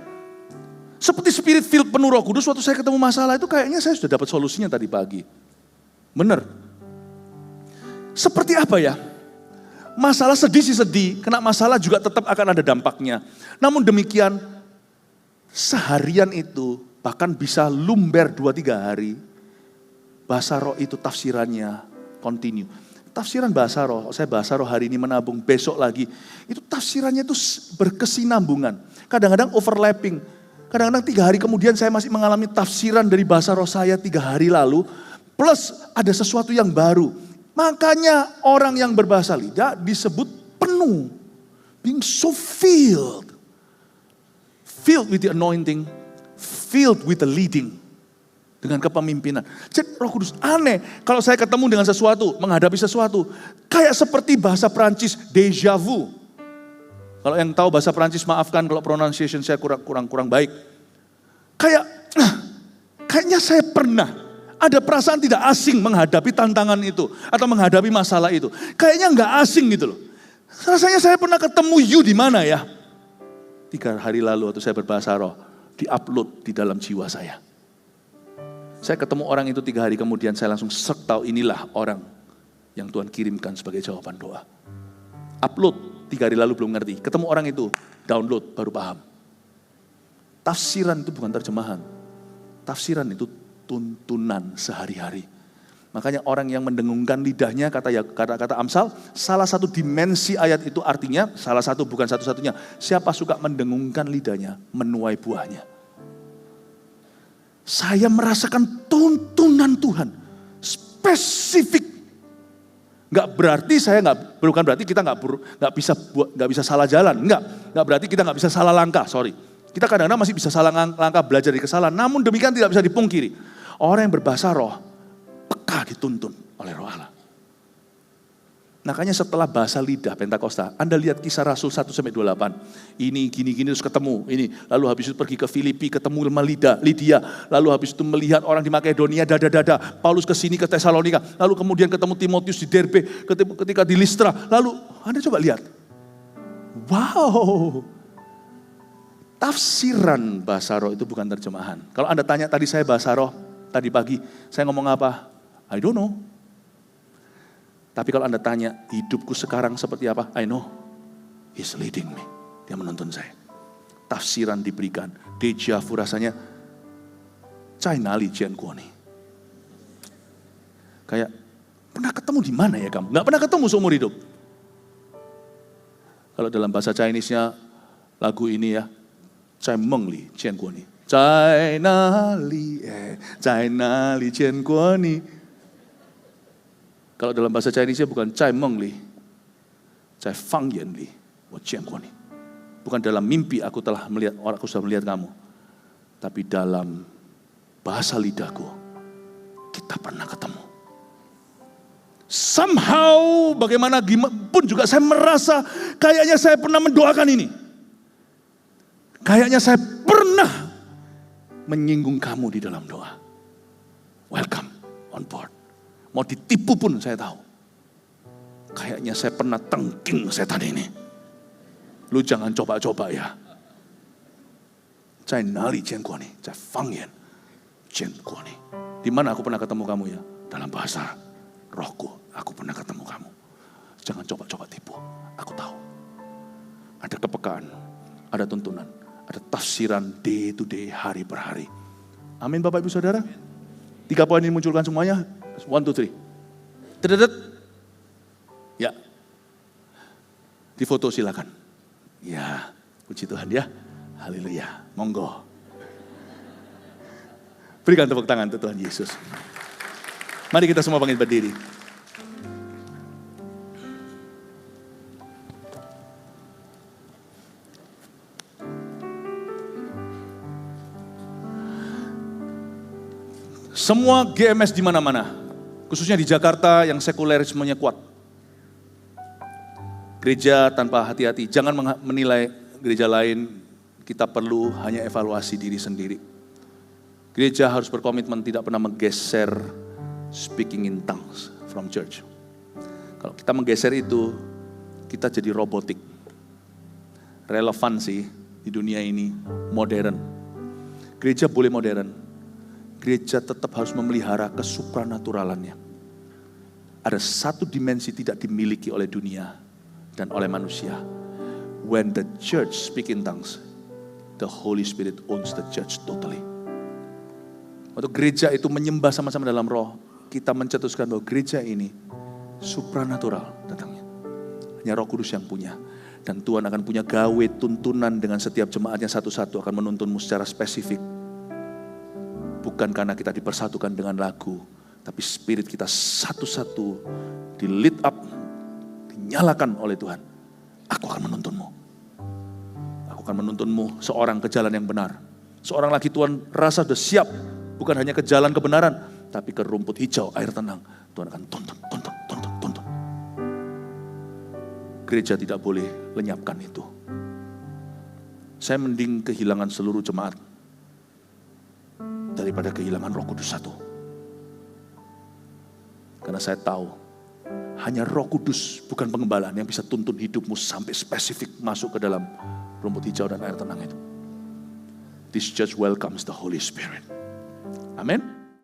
Seperti spirit filled penuh Roh Kudus, waktu saya ketemu masalah itu kayaknya saya sudah dapat solusinya tadi pagi. Benar. Seperti apa ya? Masalah sedih sih sedih, kena masalah juga tetap akan ada dampaknya. Namun demikian, seharian itu bahkan bisa lumber 2-3 hari. Bahasa roh itu tafsirannya continue. Tafsiran bahasa roh, saya bahasa roh hari ini menabung, besok lagi. Itu tafsirannya itu berkesinambungan. Kadang-kadang overlapping. Kadang-kadang 3 hari kemudian saya masih mengalami tafsiran dari bahasa roh saya 3 hari lalu. Plus ada sesuatu yang baru. Makanya orang yang berbahasa lidah disebut penuh. Being so filled. Filled with the anointing. Filled with the leading. Dengan kepemimpinan. Jadi Roh Kudus aneh. Kalau saya ketemu dengan sesuatu, menghadapi sesuatu. Kayak seperti bahasa Prancis, déjà vu. Kalau yang tahu bahasa Prancis maafkan kalau pronunciation saya kurang baik. Kayaknya saya pernah ada perasaan tidak asing menghadapi tantangan itu. Atau menghadapi masalah itu. Kayaknya nggak asing gitu loh. Rasanya saya pernah ketemu you di mana ya? 3 hari lalu waktu saya berbahasa roh. Di-upload di dalam jiwa saya. Saya ketemu orang itu 3 hari kemudian saya langsung tahu inilah orang yang Tuhan kirimkan sebagai jawaban doa. Upload. 3 hari lalu belum ngerti. Ketemu orang itu, download, baru paham. Tafsiran itu bukan terjemahan. Tafsiran itu tuntunan sehari-hari. Makanya orang yang mendengungkan lidahnya, kata Amsal, salah satu dimensi ayat itu artinya, salah satu bukan satu-satunya. Siapa suka mendengungkan lidahnya, menuai buahnya. Saya merasakan tuntunan Tuhan. Spesifik. Bukan berarti kita nggak bisa salah jalan, nggak berarti kita nggak bisa salah langkah, sorry. Kita kadang-kadang masih bisa salah langkah belajar dari kesalahan, namun demikian tidak bisa dipungkiri. Orang yang berbahasa roh, peka dituntun oleh Roh Allah. Makanya setelah bahasa lidah Pentakosta, Anda lihat Kisah Rasul 1-28. Ini gini-gini terus ketemu, ini. Lalu habis itu pergi ke Filipi, ketemu sama Lydia. Lalu habis itu melihat orang di Makedonia, dada-dada. Paulus ke sini ke Tesalonika. Lalu kemudian ketemu Timotius di Derbe, ketika di Listra. Lalu Anda coba lihat. Wow. Tafsiran bahasa roh itu bukan terjemahan. Kalau Anda tanya tadi saya bahasa roh, tadi pagi saya ngomong apa? I don't know. Tapi kalau Anda tanya, hidupku sekarang seperti apa? I know. He's leading me. Dia menuntun saya. Tafsiran diberikan. Déjà vu rasanya. Cai nali jian kuoni. Kayak, pernah ketemu di mana ya kamu? Nggak pernah ketemu seumur hidup. Kalau dalam bahasa Chinese-nya, lagu ini ya. Cai mengli jian kuoni. Cai nali jian kuoni. Kalau dalam bahasa Chinese bukan Cai Meng Li, Cai Fang Yan Li, bukan dalam mimpi aku sudah melihat kamu. Tapi dalam bahasa lidahku, kita pernah ketemu. Somehow, bagaimana pun juga saya merasa kayaknya saya pernah mendoakan ini. Kayaknya saya pernah menyinggung kamu di dalam doa. Welcome on board. Mau ditipu pun saya tahu. Kayaknya saya pernah tengking setan ini. Lu jangan coba-coba ya. Cai nali jian guo ni, cai fang yan jian guo ni. Di mana aku pernah ketemu kamu ya? Dalam bahasa rohku, aku pernah ketemu kamu. Jangan coba-coba tipu. Aku tahu. Ada kepekaan, ada tuntunan, ada tafsiran day to day, hari per hari. Amin Bapak Ibu Saudara. 3 poin ini munculkan semuanya. 1, 2, 3. Terdedet. Ya. Difoto silakan. Ya, puji Tuhan ya. Haleluya. Monggo. Berikan tepuk tangan untuk Tuhan Yesus. Mari kita semua bangkit berdiri. Semua GMS di mana-mana. Khususnya di Jakarta yang sekulerismenya kuat. Gereja tanpa hati-hati. Jangan menilai gereja lain. Kita perlu hanya evaluasi diri sendiri. Gereja harus berkomitmen tidak pernah menggeser speaking in tongues from church. Kalau kita menggeser itu, kita jadi robotik. Relevansi di dunia ini modern. Gereja boleh modern. Gereja tetap harus memelihara kesupranaturalannya. Ada satu dimensi tidak dimiliki oleh dunia dan oleh manusia. When the church speak in tongues, the Holy Spirit owns the church totally. Waktu gereja itu menyembah sama-sama dalam roh, kita mencetuskan bahwa gereja ini supranatural datangnya. Hanya Roh Kudus yang punya. Dan Tuhan akan punya gawe tuntunan dengan setiap jemaatnya satu-satu akan menuntunmu secara spesifik. Bukan karena kita dipersatukan dengan lagu, tapi spirit kita satu-satu di lit up, dinyalakan oleh Tuhan. Aku akan menuntunmu. Aku akan menuntunmu seorang ke jalan yang benar. Seorang lagi Tuhan rasa sudah siap, bukan hanya ke jalan kebenaran, tapi ke rumput hijau, air tenang. Tuhan akan tuntun. Gereja tidak boleh lenyapkan itu. Saya mending kehilangan seluruh jemaat daripada kehilangan Roh Kudus satu. Karena saya tahu hanya Roh Kudus, bukan pengembalaan, yang bisa tuntun hidupmu sampai spesifik masuk ke dalam rumput hijau dan air tenang itu. This church welcomes the Holy Spirit. Amin.